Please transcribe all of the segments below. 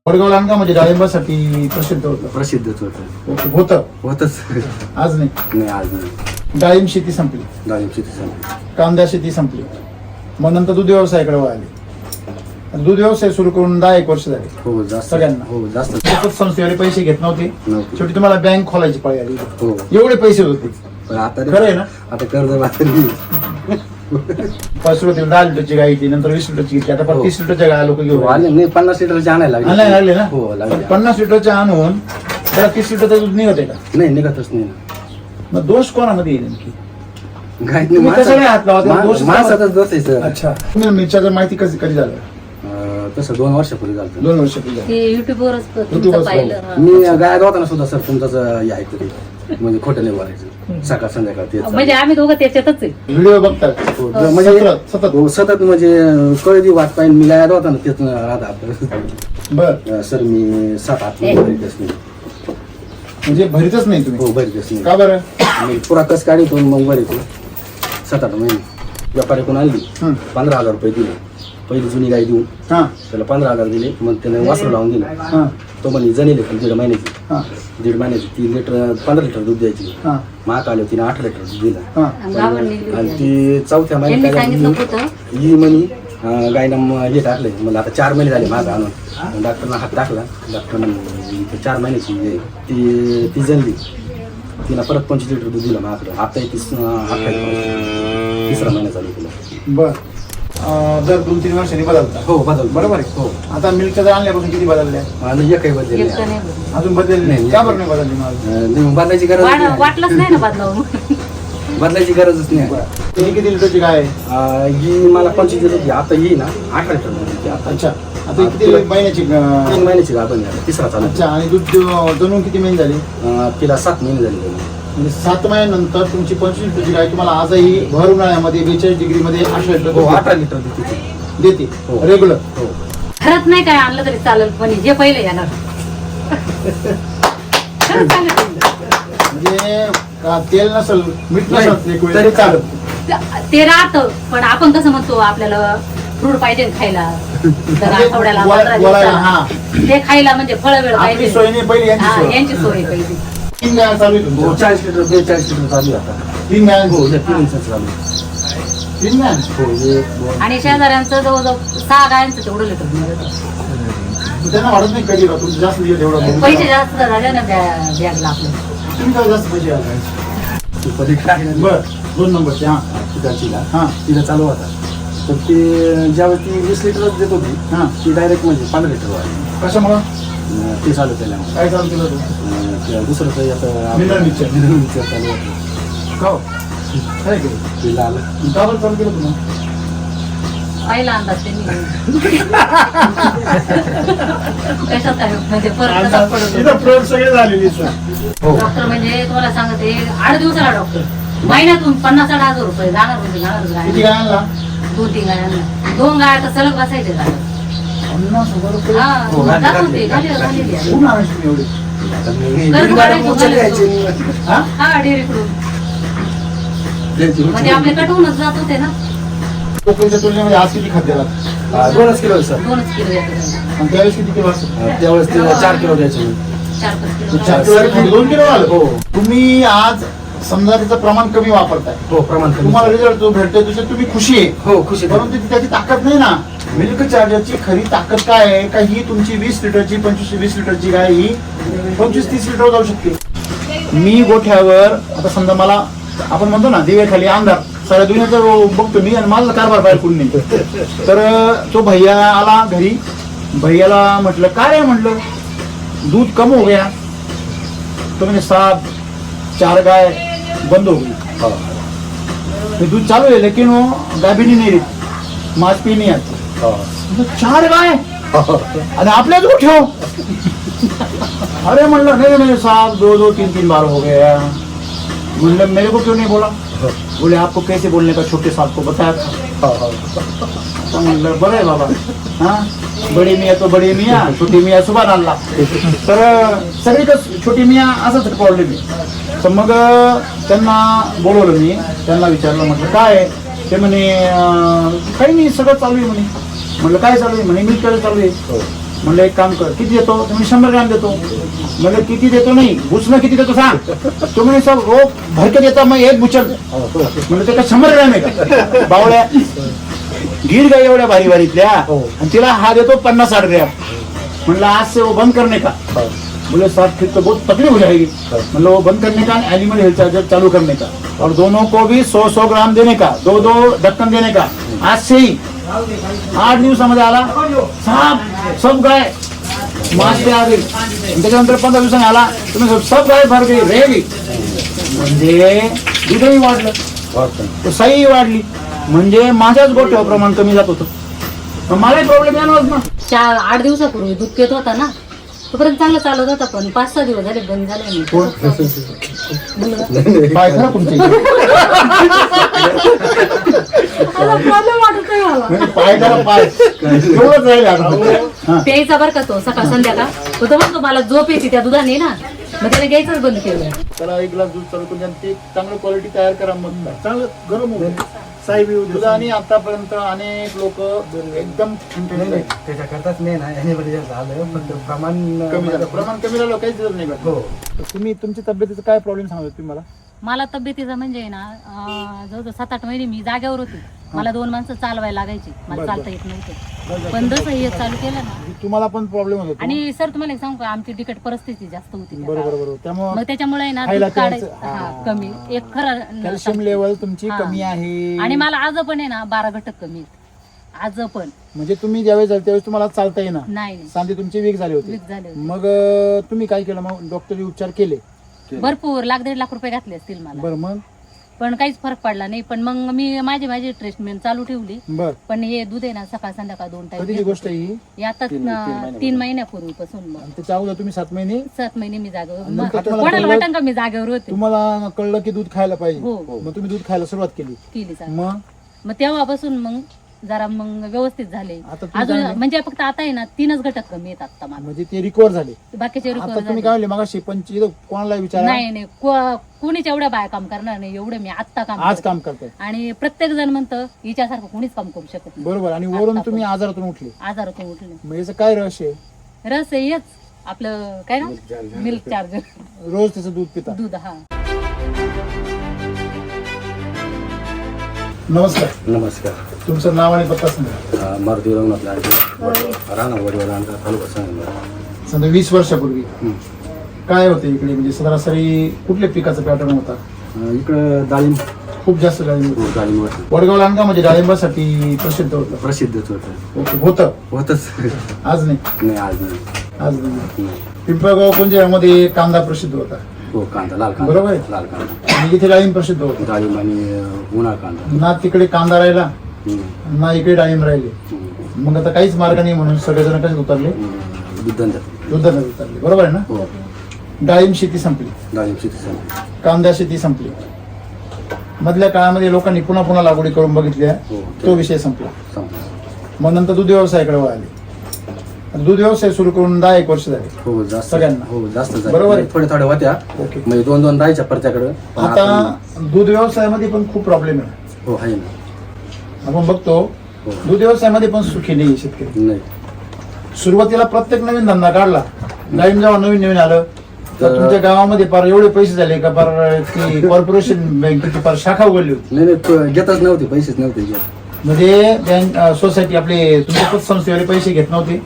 वडगाव लांडगा म्हणजे डाळिंबासाठी प्रसिद्ध होतं. प्रसिद्धच होतं. होतच आज नाही. नाही आज नाही. डाळिंब शेती संपली, डाळिंब शेती संपली, कांदा शेती संपली, मग नंतर दूध व्यवसायाकडे वळाले. दूध व्यवसाय सुरू करून 10-1 वर्ष झाले. हो जास्त सगळ्यांना. हो जास्त संस्थेवाले पैसे घेत नव्हते. नव्हते. शेवटी तुम्हाला बँक खोलायची पाळी आली. हो एवढे पैसे होते. पण आता खरं आहे ना. आता कर्ज बांधली. सुरुवातीला 10 लिटरची गाय घेतली, नंतर 20 लिटरची घेतली, आता हो. 30 लिटरच्या गाय लोक घेऊन आले नाही 50 लिटरचे आणायला आणायला लागले ना. हो लागले. 50 लिटरच्या आणून त्याला 30 लिटरचं दूध निघत आहे का? नाही निघतच नाही ना. मग दोष कोणामध्ये येईल नेमकी? गाय कसं काय हात लावता? दोष माणसाचाच दोष आहे सर. अच्छा. तुम्ही मिरच्याचं माहिती कधी झालं? तसं 2 वर्षापूर्वी झालं. 2 वर्षापूर्वी झालं. ते युट्यूबवरच YouTubeवरच तुमचं पाहिलं. हा. मी गाय होताना सुद्धा सर तुमचाच हे ऐकतो ते म्हणजे खोटं नाही बोलायचं सकाळ संध्याकाळ तेच म्हणजे आम्ही दोघं त्याच्यातच आहे. व्हिडिओ बघतात हो, म्हणजे सतत. हो, सतत म्हणजे कळदी वाट पाहिजे मी गायला होता ना तेच राहता आपलं. बर. सर मी 7-8 भरीतच नाही. म्हणजे भरीतच नाही हो तुम्ही? भरीतच नाही. का बरं? मी पुरा कस काढतो मग भरीतो 7-8 महिने. व्यापारी कोण आणली 15,000 रुपये दिले. पहिली जुनी गाय देऊन हा त्याला 15,000 दिले. मग त्याने वासरू लावून दिलं. हा तो म्हणे जणेल 1.5 महिन्याची. हा 1.5 महिन्याची 3 लिटर 15 लिटर दूध द्यायची. हा महाग आले तिने 8 लिटर दूध दिलं. हा आणि गावाला नेली आणि होती. ती 4थ्या यांनी महिन्यात सांगितलं होतं ही म्हणी गायनं हे टाकले. मला आता 4 महिने झाले माझा आणून. डॉक्टरना हात टाकला. डॉक्टरनं 4 महिन्याची आहे. ती जणली. तिला परत 25 लिटर दूध दिलं माझ्याकडे. आता 3रा महिना चालू केला. बर. दर 2-3 वर्षांनी बदलतात. हो बदल बरोबर आहे. हो आता मिल्कच्या जर आणल्यापासून किती बदलल्या? आणि एकही बदल एक तर नाही. नाही बदललं. अजून बदलली नाही. नाही. का बरं नाही बदलली माझं? नाही, बदलायची गरज नाही. वाटलंच नाही ना बदलावून. बदलायची गरजच नाही. ही किती लिटरची गाय आहे? ही मला 25 लिटर होती. आता ही ना 18 लिटर होती आता. अच्छा. आता ही किती महिन्याची? 3 महिन्याची गाभण आहे. 3रा चालू. अच्छा. आणि दूध जणून किती महिने झाले? तिला 7 महिने झाले. म्हणजे 7 महिन्यानंतर तुमची 25 लिटरची गाय तुम्हाला आजही भर उन्हाळ्यामध्ये 42 डिग्रीमध्ये 18 लिटर हो दूध 18 लिटर देते ती. देते हो. रेग्युलर. हो खरंच नाही काय आणलं तरी चालेल पण जे पहिले येणार. खरंच सांगते. म्हणजे तेल नसल मीठ नाही, नसल एक वेळ तरी तरी चालत. ते राहतं पण आपण कसं म्हणतो आपल्याला फ्रूट पाहिजे खायला तर आठवड्याला बोलायला 15 दिवसाला. हा. ते खायला म्हणजे फळं वेळ आपली पाहिजे. सोय नाही पहिली, यांची हा, सोय. यांची सोय पाहिजे. 3 गाय चालू आहे हो तुमच्या? 40 लिटर 42 लिटर चालू आहे आता. 3 गाय. हो हे 3 इंच चालू आहे. 3 गाय. हो हे 2. आणि शेजाऱ्यांचं जवळजवळ 6 गायांचं तेवढं लिटर मिळतं. त्यांना वाढत नाही कधी का तुमचं जास्त दिवस एवढं पैसे जास्त झाले ना बॅगला आपलं. तुमचं जास्त पैसे आले. ती पलीकडे आहे ना, बर. 2 नंबरचे. हा तिला हा तिला चालू होता. तर ते ज्यावेळेस ती 20 लिटरच देत होती हा. ती डायरेक्ट म्हणजे 15 लिटर वाढली. कशामुळं? ते चालू केल्यामुळे काय चालू केलं तू? दुसरं काही आता मिनरल मिक्सचर. मिनरल मिक्सचर चालू होतं. का हो? काय केलं? तिला आलं. का बरं चालू केलं तुम्हाला? पहिला अंदाज त्यांनी कशात आहे म्हणजे परत कसा पडतो. फ्रॉड सगळे झालेली सर. हो डॉक्टर म्हणजे तुम्हाला सांगते 8 दिवसाला डॉक्टर महिन्यातून 50,000 रुपये जाणार म्हणजे किती जाणार गाय आणला? 2-3 गायांना 2 गाया तर सलग बसायचे झालं. 50,000 रुपये. हा हो, जात होते झालेली आहे. कुठून आणायची तुम्ही एवढी? आता मी गरज वाढायची, उचल गरज घ्यायची. हा? हा डेअरीकडून घ्यायची, उचल म्हणजे आपले कटवूनच जात होते ना. कोकणच्या तुलनेमध्ये आज किती खाद्य लागतं? 2 किलो सर. 2च किलो येतात. आणि त्यावेळेस किती किलो असतं? त्यावेळेस तिला 4 किलो द्यायचे. 4-5 किलो 4 किलो 2 किलो आलं. हो तुम्ही आज समजा त्याचं प्रमाण कमी वापरताय, हो प्रमाण कमी. तुम्हाला रिझल्ट जो भेटतोय तुझ्या तुम्ही खुशी आहे. हो खुशी आहे. परंतु ती त्याची ताकद नाही ना. मिल्क चार्जरची खरी ताकद काय आहे? का ही तुमची 20 लिटरची 25-20 लिटरची गाय ही 25-30 लिटर जाऊ शकते. मी गोठ्यावर आता समजा मला आपण म्हणतो ना दिवेखाली अंधार सगळ्या दुनियाचा बघतो मी आणि माझा कारभार बाहेर कोणी नाही. तर तो भैया आला घरी. भैयाला म्हटलं काय रे, म्हटलं दूध कम हो गया. तो म्हणजे 4 गाय बंद हो गई. हो. ये दूध चालू है लेकिन वो गाभिनी नहीं रही, मांस पी नहीं आती. हो. 4 गाय आणि आपल्याच गोठ्यावर. अरे म्हणलं नहीं मेरे साहब 2-2 3-3 बार हो गया. मतलब मेरे को क्यों नहीं बोला? बोले आपको कैसे बोलने का, छोटे साहब को बताया था. तो मतलब बरं आहे बाबा. हाँ बडी मियाँ तो बडी मियाँ, छोटी मियाँ सुभान अल्लाह. तर सगळीकडे छोटी मियाँ असाच प्रॉब्लेम आहे. तर मग त्यांना बोलवलं मी. त्यांना विचारलं म्हटलं काय आहे? ते म्हणे काही नाही सगळं चालू आहे म्हणे. म्हटलं काय चालू आहे? म्हणे मिल्क चालू आहे. म्हणलं एक काम कर, किती देतो? तुम्ही 100 ग्रॅम देतो. म्हणलं किती देतो नाही, बुचणं किती देतो सांग. तो म्हणे सब रोप भरके देता मग एक बुचड. म्हणलं ते का 100 ग्रॅम आहे का? बावळ्या गिर गई एवढ्या भारी भारीतल्या आणि तिला हा देतो 50-60 ग्रॅम. म्हणलं आज से वो बंद करने का. बोले साहब फिर तो बहुत तकलीफ हो जाएगी. मतलब वो बंद करने का, एनिमल हेल्थ चार्जर चालू करने का, और दोनों को भी 100 ग्राम देने का, 2 ढक्कन देने का. आज से ही 8 दिवसामध्ये आला साहब, सब गाय मास्ते आ गई. त्याच्यानंतर 15 दिवसांनी आला, तुम्ही सब गाय भर गई रेगी. म्हणजे दूधही वाढलं, तो साईही वाढली. म्हणजे माझ्याच गोठ्यावर प्रमाण कमी जात होतं. मग मलाही प्रॉब्लेम येणारच ना. 8 दिवसापूर्वी दूध पित होता ना, तोपर्यंत चांगलं चालत होता, पण 5-6 दिवस झाले बंद झाले. पाय खरा तुमचे प्रॉब्लेम वाटत नाही मला. पाय करा, पाय एवढंच राहील आता. प्यायचा बरं का तो सकाळ संध्याकाळ. तो म्हणतो मला झोप येते त्या दुधाने ना, मग त्याला घ्यायचंच बंद केलं. त्याला 1 ग्लास दूध चालू करून द्या, ते चांगलं क्वालिटी तयार करा. मग चांगलं गरम होईल. साहेब दुधाने आतापर्यंत अनेक लोक एकदम ठणठणीत त्याच्याकरताच नाही ना याने झालं, फक्त प्रमाण कमी झालं. प्रमाण कमी झालं, काहीच गरज नाही. हो. तुम्ही तुमच्या तब्येतीचा काय प्रॉब्लेम सांगतो तुम्ही मला? मला तब्येतीचा म्हणजे ना जवळजवळ 7-8 महिने मी जागेवर होती. मला 2 माणसं चालवायला लागायची, मला चालता येत नव्हतं. पण जसं हे चालू केलं ना, तुम्हाला पण प्रॉब्लेम होतो. आणि सर तुम्हाला एक सांगू का, आमची बिकट परिस्थिती जास्त होती त्या बरोबर काळात. बरोबर. त्यामुळे मग त्याच्यामुळे ना खायला दूध काढायचं प्यायचं, हा, कमी एक खरं कॅल्शियम लेवल तुमची हा. कमी आहे. आणि मला आज पण आहे ना 12 घटक कमी आहेत आज पण. म्हणजे तुम्ही ज्यावेळेस झाले त्यावेळेस तुम्हाला चालता येईना, नाही सांधे तुमचे वीक झाले होते. वीक झाले होते. मग तुम्ही काय केलं? मग डॉक्टरी उपचार केले? भरपूर 1-1.5 लाख रुपये घातले असतील मला, बरं. मग पण काहीच फरक पडला नाही. पण मग मी माझी ट्रीटमेंट चालू ठेवली. बर. पण हे दूध आहे ना सकाळ संध्याकाळ 2 कधीची टाइम गोष्ट ही? आता 3 महिन्यापूर्वीपासून. मग आणि त्याच्या अगोदर तुम्ही 7 महिने 7 महिने मी जागेवर, आणि मग नंतर तुम्हाला कोणाला कळलं- वाटण का मी जागेवर होते. तुम्हाला कळलं की दूध खायला पाहिजे. हो. मग तुम्ही दूध खायला सुरुवात केली. केली चालू. मग मग तेव्हापासून मग जरा मग व्यवस्थित झाले. आता तुम्ही अजून काय- म्हणजे फक्त आता आहे ना 3च घटक कमी आहेत आता मला. म्हणजे ते रिकवर झाले. बाकीचे आता recover तुम्ही झाले. काय म्हणले मगाशी 25 कोणाला विचारा, नाही कोणीच एवढ्या बाया काम करणार नाही एवढं मी आता काम आज करते. काम करताय. आणि प्रत्येक जण म्हणतं हिच्यासारखं कोणीच काम करू शकत नाही. बरोबर. आणि वरून आता तुम्ही आजारातून उठले. आजारातून उठले. मग याचं काय रहस्य आहे? रस आहे हेच आपलं काय ना मिल्क चार्जर, रोज त्याचं दूध पिता? दूध. हा नमस्कार. नमस्कार. तुमचं नाव आणि पत्ता सांगा. मारुती रंगनाथ लांडगे, राणा वडील राणा तालुका सांगली. समजा 20 वर्षापूर्वी काय होतं इकडे? म्हणजे सरासरी कुठल्या पिकाचा पॅटर्न होता? इकडं डाळिंब खूप जास्त डाळिंब. डाळिंब होतं. वडगाव लांडगा म्हणजे डाळिंबासाठी प्रसिद्ध होतं. प्रसिद्धच होतं. ओके. होतं. होतच आज नाही. नाही आज नाही. आज नाही. पिंपळगाव कोणत्यामध्ये कांदा प्रसिद्ध होता. हो कांदा लाल कांदा. बरोबर आहे. लाल कांदा आणि इथे डाळिंब प्रसिद्ध होतं. डाळिंब आणि उन्हाळ कांदा. ना तिकडे कांदा राहिला ना इकडे डाळिंब राहिले. मग आता काहीच मार्ग नाही म्हणून सगळेजण कसे उतरले? दुधाला उतरले. बरोबर आहे ना? हो. डाळिंब शेती संपली, डाळिंब शेती संपली. कांदा शेती संपली. मधल्या काळामध्ये लोकांनी पुन्हा लागवडी करून बघितल्या, हो. तो विषय संपला. संपला. मग नंतर दूध व्यवसायाकडे वळाले. दूध व्यवसाय सुरू करून 10-1 वर्ष झाले हो जास्त सगळ्यांना. हो जास्त झाले. बरोबर आहे. थोड्या होत्या. ओके. म्हणजे 2-2 राहायच्या परत्याकडं. पण आता दूध व्यवसायामध्ये पण खूप प्रॉब्लेम आहे. हो आहे ना. आपण बघतो हो. दूध व्यवसायामध्ये पण सुखी नाही शेतकरी. नाही. सुरुवातीला प्रत्येक नवीन धंदा काढला, डाळिंब जेव्हा नवीन आलं तर तुमच्या गावामध्ये फार एवढे पैसे झाले का फार ती कॉर्पोरेशन बँकेची फार शाखा उघडली होती. नाही घेतच नव्हते, पैसेच नव्हते घेत. म्हणजे बँक सोसायटी आपले तुमच्या पतसंस्थेवाले पैसे घेत नव्हते.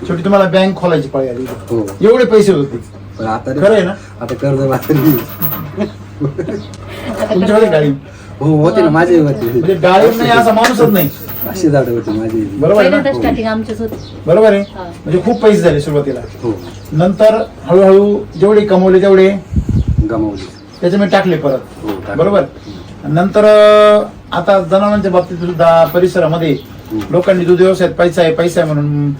शेवटी तुम्हाला बँक खोलायची पाळी आली. हो. एवढे पैसे होते. पण आता खरं आहे ना? आता कर्ज वाटली. तुमच्याकडे डाळिंब हो होते ना माझे होते. म्हणजे डाळिंब नाही असा माणूसच नाही. अशी झाडं होती माझी. बरोबर आहे ना? पहिल्यांदा स्टार्टिंग आमचेच होते. बरोबर आहे. हा. म्हणजे खूप पैसे झाले सुरुवातीला. हो नंतर हळूहळू जेवढे कमवले तेवढे गमावली. त्याच्यामध्ये टाकले परत. हो टाकलं. बरोबर. नंतर आता जनावरांच्या बाबतीत सुद्धा परिसरामध्ये लोकांनी दूध व्यवसायात पैसा आहे म्हणून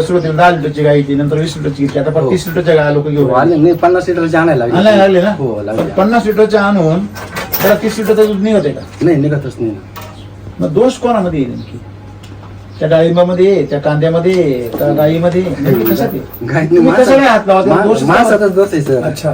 सुरुवातीला 10 लिटरची गाय घेतली, नंतर 20 लिटरची घेतली, आता हो. 30 लिटरच्या गाय लोक घेऊन हो, आले नाही 50 लिटरचे आणायला आणायला लागले ना. हो लागले. 50 लिटरचे आणून त्याला 30 लिटरचं दूध निघत आहे का? नाही निघतच नाही ना. मग दोष कोणामध्ये येईल नेमकी? त्या डाळिंबामध्ये, त्या कांद्यामध्ये, त्या गाईमध्ये नेमकी कशात आहे? गाय तुम्ही कशाला हात लावता? दोष काय? माणसाचाच दोष आहे सर. अच्छा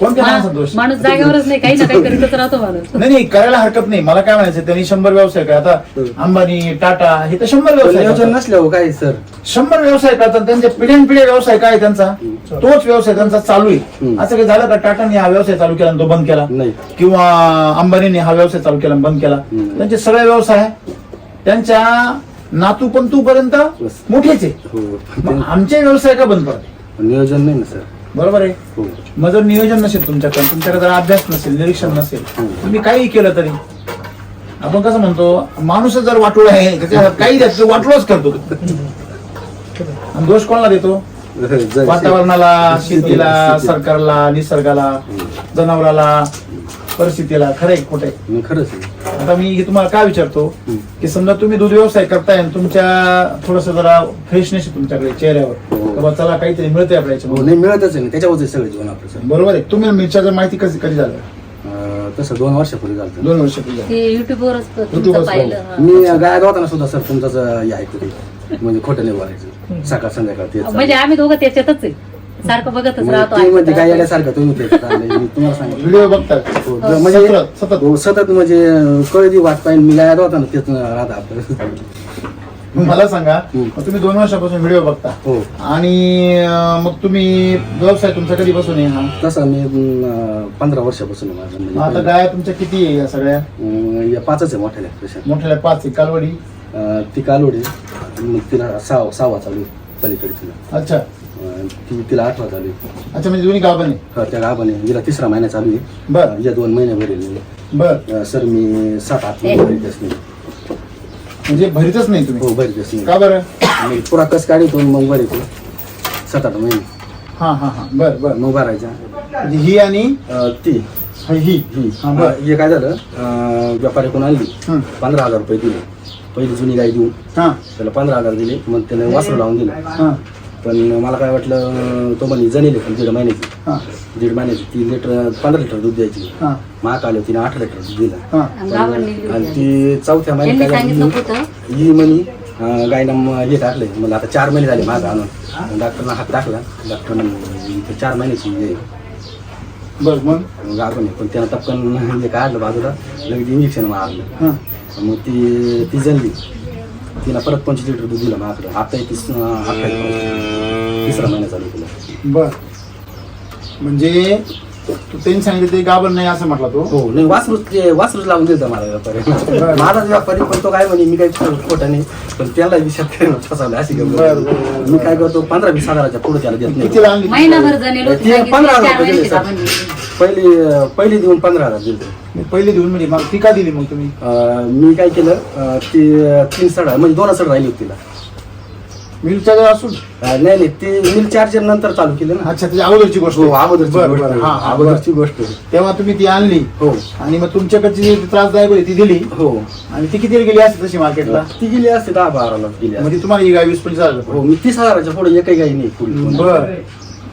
कोणत्या माणसाचा दोष? माणूस जागेवरच नाही, काही ना काही करीतच राहतो माणूस. नाही करायला हरकत नाही. मला काय म्हणायचं, त्यांनी 100 व्यवसाय काय आता अंबानी, टाटा हे तर 100 व्यवसाय नियोजन करतात. नसल्यावर काय सर. 100 व्यवसाय करतात. त्यांच्या पिढ्यानपिढ्या व्यवसाय काय आहे त्यांचा, तोच व्यवसाय त्यांचा चालू आहे. असं काही झालं का टाटाने हा व्यवसाय चालू केला आणि तो बंद केला, नाही. किंवा अंबानीने हा व्यवसाय चालू केला आणि बंद केला? त्यांचे सगळे व्यवसाय त्यांच्या नातू पंतू पर्यंत मोठेच आहे. हो. मग आमचे व्यवसाय का बंद पडते? नियोजन नाही ना सर. बरोबर आहे. हो. मग जर नियोजन नसेल तुमच्याकडे जर अभ्यास नसेल, निरीक्षण नसेल, तुम्ही काही केलं तरी, आपण कसं म्हणतो, माणूस जर वाटोळ आहे त्याच्या काही द्यायचं वाटोळच करतो. आणि दोष कोणाला देतो? वातावरणाला, शेतीला, सरकारला, निसर्गाला, जनावराला, परिस्थितीला. खरंय खोटंय? मी खरंच आहे. आता मी हे तुम्हाला काय विचारतो की समजा तुम्ही दूध व्यवसाय करताय आणि तुमच्या थोडस जरा फ्रेशनेस आहे तुमच्याकडे चेहऱ्यावर, बाबा चला काहीतरी मिळतंय आपल्या हो, याच्यामध्ये, नाही मिळतच आहे. त्याच्यावर सगळे जीवन आपलं सर. बरोबर आहे. तुम्ही मिरच्याचं माहिती कधी झालं? तसं 2 वर्षापूर्वी झालं. 2 वर्षापूर्वी झालं. ते युट्यूबवरच तुमचं युट्यूबवरच पाहिलं. हा. मी गायब होताना सुद्धा सर तुमचाच हे ऐकतो ते. म्हणजे खोटं नाही बोलायचं. सकाळ संध्याकाळ तेच चालू. म्हणजे आम्ही दोघं त्याच्यातच आहे, सारखं बघतच म्हणजे राहतो, तुम्ही म्हणजे ऐकत काय राहतो. याच्यासारखं तुम्ही तेच चाललंय. मी तुम्हाला सांगितलं. व्हिडिओ बघतात हो, म्हणजे म्हणजे सतत हो, सतत म्हणजे कळदी वाट पाहिजे. मी गायब होता ना तेच राहत आपलं. मला सांगा, मग तुम्ही 2 वर्षापासून व्हिडिओ बघता हो. आणि मग तुम्ही व्यवसाय तुमचा कधीपासून आहे हा? तसं मी 15 वर्षापासून आहे माझं. मग आता म्हणजे गाया तुमच्या किती आहे या सगळ्या? या 5च आहे मोठ्याल्या तशा. मोठ्याला 5 आहे. कालवडी? ती कालोडी. मग तिला 6वा चालू आहे पलीकडे तिला. अच्छा तिला 8वा चालू आहे. अच्छा, म्हणजे दोन्ही गाभण आहे. हा, त्या गाभाने हिला 3रा महिना चालू आहे. बर या 2 महिने भरेल. बर. सर मी 7-8 महिने भरीतच नाही. म्हणजे भरीतच नाही तुम्ही? हो, भरीतच नाही. का बरं? मी पुरा कस काढतो मग भरीतो 7-8 महिने. हा हा हा. बर बर. मग भरायचा. म्हणजे ही आणि ती ही हा, बर. हे काय झालं, व्यापारी कोण आणली, हं. 15,000 रुपये दिले. पहिली जुनी गाय देऊन हा त्याला 15,000 दिले. मग त्याने वासरू लावून दिलं. हा पण मला काय वाटलं, तो म्हणे जणेले पण 1.5 महिन्याची. हा 1.5 महिन्याची 3 लिटर 15 लिटर दूध द्यायची. हा महाग आलं, तिने 8 लिटर दूध दिलं. हा. आणि गावाला नेली आणि होती. ती 4थ्या त्यांनी महिन्यात काय सांगितलं झालं, होतं ही म्हणे गायनं हे टाकले. मला आता 4 महिने झाले माझं आणून. डॉक्टरला हात टाकला. डॉक्टरनं 4 महिन्याची हे बर. मग गाभण आहे. पण त्यानं टपकन हे काढलं बाजूला, लगेच इंजेक्शन मारलं. हा मग ती जणली. तिला परत 25 लिटर दूध दिलं माझ्याकडं. आता 3रा महिना चालू तिला. बर. म्हणजे तू त्यांनी सांगितलं ते गाभण नाही असं म्हटला तो? हो, नाही वासरूच लावून दिलं मला व्यापारी. माझाच व्यापारी, पण तो काय म्हणे मी काही खोटा नाही, पण त्याला विषयात फसवलं अशी बर, गंमत. बर. मी काय करतो 15-20 हजाराच्या पुढे त्याला देत नाही. कितीला आणली? महिनाभर जणेल होती, ती सांगितलं, 15,000 4 रुपये दिले महिन्याची सर. गाभण दिली. पहिली देऊन 15,000 दिले. मी पहिले देऊन म्हणजे मग ती का दिली मग तुम्ही? मी काय केलं, ती 3 सड म्हणजे 2 सड राहिली होती तिला. मिलच्या जवळ असून? नाही ती मिल चार्जर नंतर चालू केलं ना. अच्छा, त्याची अगोदरची गोष्ट. हो, अगोदरची बरं, गोष्ट. बरं. हा, हा, अगोदरची गोष्ट. तेव्हा तुम्ही ती आणली हो आणि मग तुमच्याकडची जी त्रासदायक होती ती दिली, हो. आणि ती किती गेली असते तशी मार्केटला? ती गेली असते 10-12 गेली असते. म्हणजे तुम्हाला ही गाय 20-25 हजार हो, मी 30,000च्या पुढे एकही काही नाही पुढे. बर.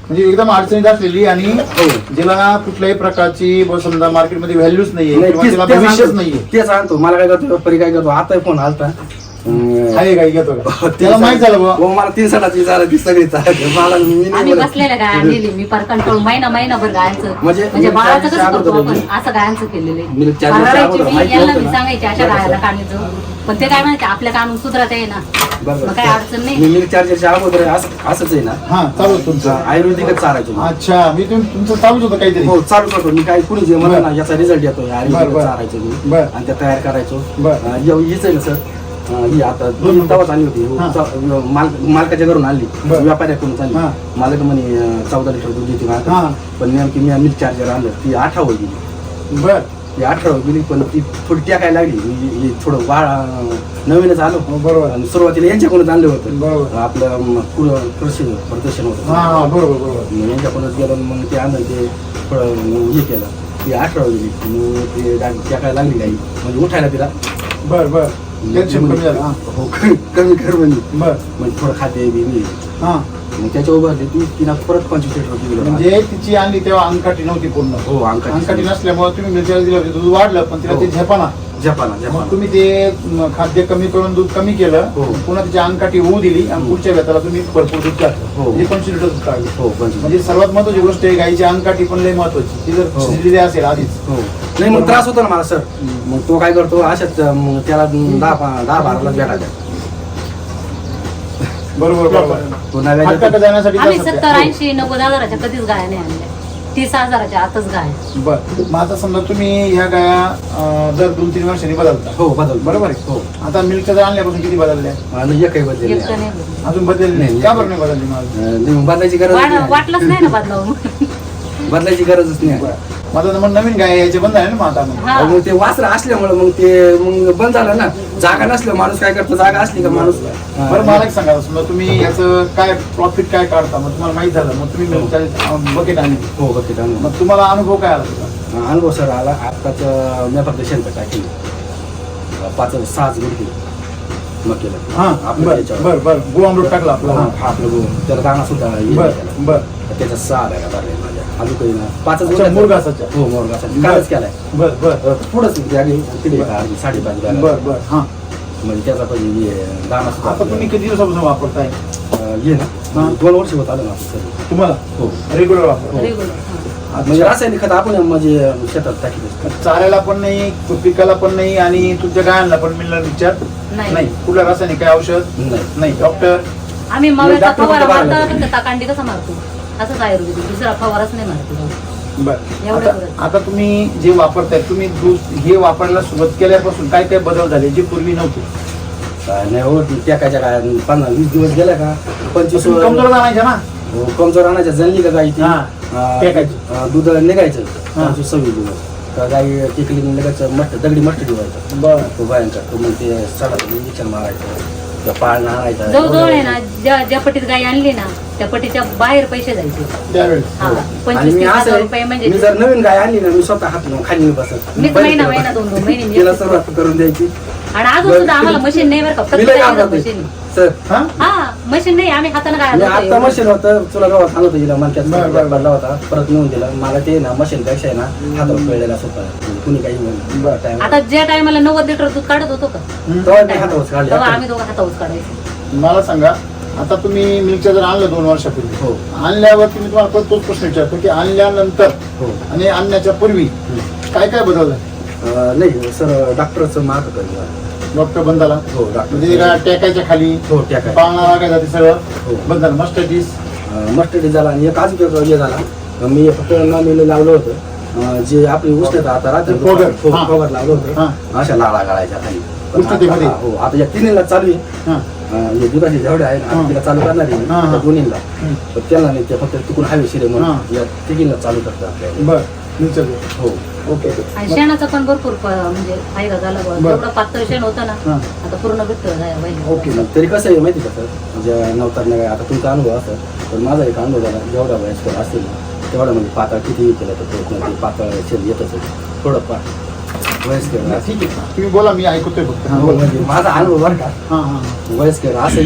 म्हणजे एकदम अडचणीत असलेली आणि हो. जिला कुठल्याही प्रकारची समजा मार्केटमध्ये व्हॅल्यूच नाहीये नाही, किंवा तिला भविष्यच नाहीये, तेच आणतो. मला काय करतो व्यापारी काय करतो, आता फोन आलता. आहे गाय घेतो का? त्याला माहित झालं बुवा. हो, मला 3 सडाची चालत ती सगळी चालत. मला मी नाही आम्ही बोलत. बसलेल्या गाया नेली मी पर कंट्रोल महिनाभर गायांचं म्हणजे म्हणजे बाळाचं कसं अगोदर करतो आपण होती. असं गायांचं केलेलं मी आहे. 4 दिवसाच्या फराळाची अगोदर मी माहिती यांना नव्हतं मी ना. सांगायचे अशा गायाला काढायचं, पण ते काय म्हणायचे आपल्या कानून सुधरत आहे ना, बरोबर. मग काय अडचण नाही. मी मिल्क चार्जरच्या अगोदर असंच आहे ना. हा चालू तुमचं. आयुर्वेदिकच चालायचो मी. अच्छा, मी तुमचं चालूच होतं काहीतरी. हो, चालू करतो मी. काय कुणी जे म्हणा ना याचा रिझल्ट येतो, आयुर्वेदिक बरं. चालायचो मी. बरं. आणि त्या तयार करायचो. बरं. हीच आहे ना सर, ही आता तवाच आणली होती. हा. मालकाच्या घरून आणली, बरं. व्यापाऱ्याकडून आणली. हा. मालक म्हणे 14 लिटर दूध देते हा. मला. पण नेमकी मी मिल्क चार्जर आणलं, ती 18वर गेली. बर. ती 18वर गेली, पण ती थोडी टाकायला लागली. ही थोडं बाळ नवीनच आलो. हो, बरोबर. आणि सुरुवातीला यांच्याकडूनच आणलं होतं. बरोबर. आपलं कृषी प्रदर्शन होतं. हा हा, बरोबर बरोबर. मग यांच्याकडूनच गेलं. मग ते आणलं, ते थोडं हे केलं. ती 18वर गेली. मग ते टाकायला लागली काही, म्हणजे उठायला तिला. बर बर. टेन्शन कमी झालं. हा. हो, कमी कर म्हणजे. बर. म्हणजे थोडं खाते बी. हा मग त्याच्यावर भरली ती. तिला परत 25 लिटर दिलं. म्हणजे तिची आणली तेव्हा अंगकाठी नव्हती पूर्ण. हो, अंगकाठी अंगकाठी नसल्यामुळे तुम्ही मिरच्या दिल्या होत्या, दूध वाढलं पण तिला हो. ते झेपाना जपान मग तुम्ही ते खाद्य कमी करून दूध कमी केलं, हो. पुन्हा त्याची अंगकाठी होऊ दिली आणि पुढच्या वेताला तुम्ही भरपूर दूध टाकलं, हो. म्हणजे 25 लिटर दूध काढलं. हो 25. म्हणजे सर्वात महत्वाची गोष्ट आहे गाईची अंगकाठी पण लय महत्वाची, ती जर हो. शिजलेली असेल आधीच. हो नाही मग त्रास होतो ना मला सर. मग तो काय करतो अशाच मग त्याला 10-12 भेटायचा. बरोबर बरोबर. तो नव्या हातकाका जाण्यासाठी आम्ही जास्त 70, आहे. 80, 90 हजाराच्या कधीच गाया नाही आणल्या. 30,000च्या आतच गाय. बर. मग आता समजा तुम्ही ह्या गाया दर 2-3 वर्षांनी बदलता. हो बदल बरोबर आहे. हो आता मिल्कच्या जर आणल्यापासून किती बदलल्या? आणि एकही बदल एक तर नाही. नाही. अजून बदलली नाही. नाही. का बरं नाही बदलली माझं? बदलायची गरज नाही. वाटलंच नाही ना बदलावून. बदलायची गरजच नाही. माझं मग नवीन गाय यायचे बंद आहे ना मग आता मग. हा. मग ते वासरं असल्यामुळे मग ते मग बंद झालं ना. जागा नसलं माणूस काय करतो, जागा असली का माणूस बरं मला एक सांगा, समजा तुम्ही याचं काय प्रॉफिट काय काढता, मग तुम्हाला माहित झालं, मग तुम्ही मिल्कच्या बकेट आणली, हो बघते मग तुम्हाला अनुभव काय आला त्याचा? अनुभव सर आला. आत्ताच मी फक्त शेणखत टाकली 5-6 गुंठे मग केलं. हा आपलं बर याच्यावर. बर बर गोअमृत टाकला आपला. हा, आपलं गो त्याला दाणा सुद्धा येईल बर त्याला. बर. त्याच्या 6 बॅगा भरल्या माझ्या. अजून काही ना 5 अच्छा, मुरघासाच्या. हो मोरगासाठी कालच केलाय. बर बर पुढंच आणि तिकडे 5.5 बॅगा. बर बर. हा म्हणजे त्याचा पण दाणा सुद्धा आता तुम्ही किती दिवसापासून वापरताय? ये ना 2 वर्ष होत आलं ना आपलं सर. तुम्हाला हो रेग्युलर वापर? रेग्युलर. हा. म्हणजे रासायनिक खत आपण म्हणजे शेतात टाकले. चाऱ्याला पण नाही, पिकाला पण नाही, आणि तुमच्या गायांना पण मिळणार विचार नाही. नाही. कुठलं रासायनिक काय औषध नाही नाही? डॉक्टर आम्ही मव्याचा डॉक्टर फवारा कुठं मारतो, मारला? फक्त ताकांडी कसा मारतो असंच आयुर्वेदिक, दुसरा फवाराच नाही मारतो. बर. एवढं आता बरं. आता तुम्ही जे वापरताय, तुम्ही दूध हे वापरायला सुरुवात केल्यापासून काय काय बदल झाले जे पूर्वी नव्हते? नाही हो टाकायच्या काय 15-20 दिवस गेल्या का 25 तुम्ही कमजोर आणायच्या ना. हो, कमजोर आणायच्या जणली का गाई ती हा. टाकायची. दूध निघायचं हा. 26 दिवस का गाई टिकली लगेच दगडी मस्ट ठेवायचं. बर. तो बायांचा तो मग ते सडाचं इंजेक्शन मारायचं, त्या पाळणा आणायचा. जवळजवळ आहे ना, ज्या पटीत गाय आणली ना त्या पटीच्या बाहेर पैसे जायचे. त्यावेळेस हा, आणि मी 25,000 असं रुपये म्हणजे मी जर नवीन गाय आणली ना मी स्वतः हात लावून खाली बसत मीच महिना 2 महिने मी तिला सुरुवात करून द्यायची. आणि अजून सुद्धा आम्हाला मशीन नाही बरं का, मी लय काम प्रत्येकाची करते. मशीन. सर हा हा मशीन नाही, आम्ही हाताने मी आता काय मशीन होतं तुला गावात सांगत गेला मला बरं, बरं. त्यात भरला होता परत नेऊन दिला मला. ते ना मशीन पेक्षा आहे ना हातावर कळलेला सोपा कुणी काही बरं. टाइम आता ज्या टायमाला 90 लिटर दूध काढत होतो का, तेव्हा ते हातावर तेव्हा काढले. आम्ही दोघं हातावर काढायचो. मला सांगा, आता तुम्ही मिल्कच्या जर आणलं 2 वर्षापूर्वी, हो आणल्यावर तुम्ही तुम्हाला परत तोच प्रश्न विचारतो की आणल्यानंतर हो आणि आणण्याच्या पूर्वी काय काय बदललं? नाही सर डॉक्टरचं मार्ग करतो. डॉक्टर बंदाला हो डॉक्टर म्हणजे काय टेकायच्या खाली हो टाकाय पाळणा लागायचा ते सगळं हो बंद, मस्टडीज. मस्टडी झाला आणि एक अजून एक हे झाला. मी फक्त नॉमिनल लावलं होतं जे आपली उष्णता आता राहते Powder. हा. कवर लावलं होतं. हा. अशा लाळा गाळायच्या खाली. पण उष्णतेमध्ये? आता- हो आता या 3 चालू आहे. हा. हे दुधाची जेवढे आहे ना हा. तिला चालू करणार आहे हा, हा. त्या दोन्हीला. हम्म. तर त्यांना नाही ते फक्त तिकडून हवेशीर आहे हा. म्हणून या तिघींना चालू करतात आपल्याला. बर. मिल्कचं. हो ओके. आणि शेणाचा पण भरपूर म्हणजे फायदा झाला बुवा. बरं. जेवढं पातळ शेण होतं ना हा. आता पूर्ण घट्ट झालं. ओके. तरी कसं आहे माहिती का सर म्हणजे नवतार काय आता तुमचा अनुभव असेल पण माझा एक अनुभव झाला. जेवढा वयस्कर असेल ना तेवढा म्हणजे पातळ किती केलं तर ते पातळ शेण येतच आहे. थोडं वयस्कर ठीक आहे, तुम्ही बोला, मी ऐकतोय फक्त. हा, हो, बोला. म्हणजे माझा अनुभव बरं का हा हा. वयस्कर असं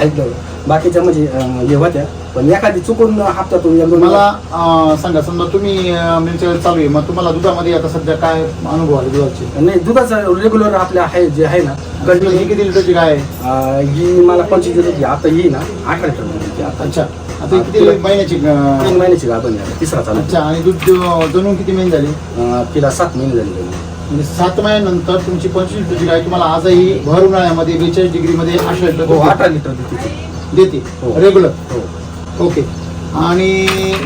ऐकलं बाकीच्या म्हणजे हे होत्या पण एखादी चुकून हप्त्यातून 1-2 मला सांगा, समजा तुम्ही मिल्कचं चालू आहे, मग तुम्हाला दुधामध्ये आता सध्या काय अनुभव आले दुधाचे? नाही दुधाचं रेग्युलर आपल्या आहे जे आहे ना ही कंटिन्यू किती लिटरची गाय आहे? ही मला 25 देते आता ही ना 18 लिटर देते आता. अच्छा. आता ही किती महिन्याची? 3 महिन्याची गाभण आहे तिसरा चालू. अच्छा. आणि दूध जणून किती महिने झाले? तिला 7 महिने झाले. म्हणजे 7 महिन्यानंतर तुमची 25 लिटरची गाय तुम्हाला आजही भर उन्हाळ्यामध्ये 42 डिग्रीमध्ये 18 लिटर हो दूध 18 लिटर देते देते हो. रेग्युलर. हो ओके. आणि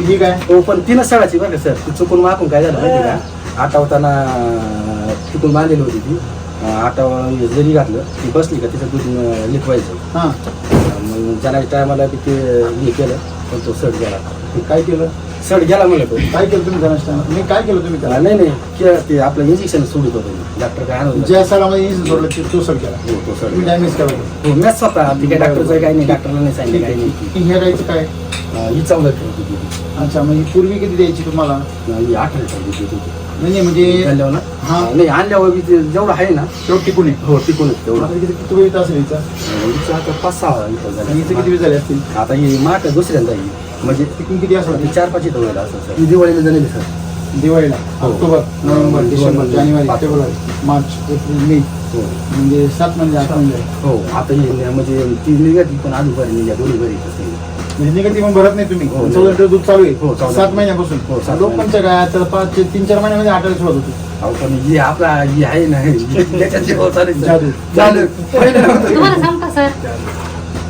ही गाय? हो पण 3 सळाची बरं का सर ती चुकून मागून काय झालं माहिती का आठवताना चुकून बांधलेली होती ती. आटावा जरी घातलं ती बसली का तिचं दूध लिखवायचं. हां. मग जाण्याच्या टायमाला ते हे केलं पण तो सड गेला. काय केलं? सड गेला म्हणलं तो. काय केलं तुम्ही जाण्याच्या टायमाला? मी काय केलं तुम्ही त्याला? नाही ते आपलं इंजेक्शन सोडित होतं डॉक्टर काय आणलं ज्या सरामध्ये इंजेक्शन सोडलं ते तो सर केला. हो तो सड तुम्ही डॅमेज केला. हो मॅच स्वतः ती काय डॉक्टरचं काही नाही डॉक्टरला नाही सांगितलं काही नाही. ह्या गायचं काय? ही 14 लिटर होती. अच्छा. म्हणजे पूर्वी किती द्यायची तुम्हाला? ही 18 लिटर देत होती. नाही म्हणजे आणल्यावर ना हा. नाही आणल्यावर बी ते जेवढं आहे ना शेवट टिकून आहे. हो टिकूनच तेवढं. आता किती वेळ असेल हिचा? हिचं आता 5-6 लिटर आणि हिचे झाले. किती वेळ झाले असतील? आता ही माठ दुसऱ्यांदा ही म्हणजे टिकून किती असं? 4-5 लिटर होईल असं सर. ही दिवाळीला झालेली सर. दिवाळीला हो. ऑक्टोबर, नोव्हेंबर, डिसेंबर, जानेवारी, पाच. फेब्रुवारी, मार्च, एप्रिल, मे, हो म्हणजे 7 महिने 8 महिने. हो आता हे म्हणजे ती निघत पण अजून बरी निघा दोन्ही बरी म्हणजे निगेटिव्ह पण भरत नाही तुम्ही. हो. 14 लिटर दूध चालू आहे हो, 14 7 महिन्यापासून. हो, 7 लोकांच्या काय तर 3-4 महिन्यामध्ये 8 सुरुवात होती. अहो पण ही आपला ही आहे ना त्याच्यात जेव्हा चालेल जादू. चालेल पहिले नव्हतं. तुम्हाला सांगू का सर,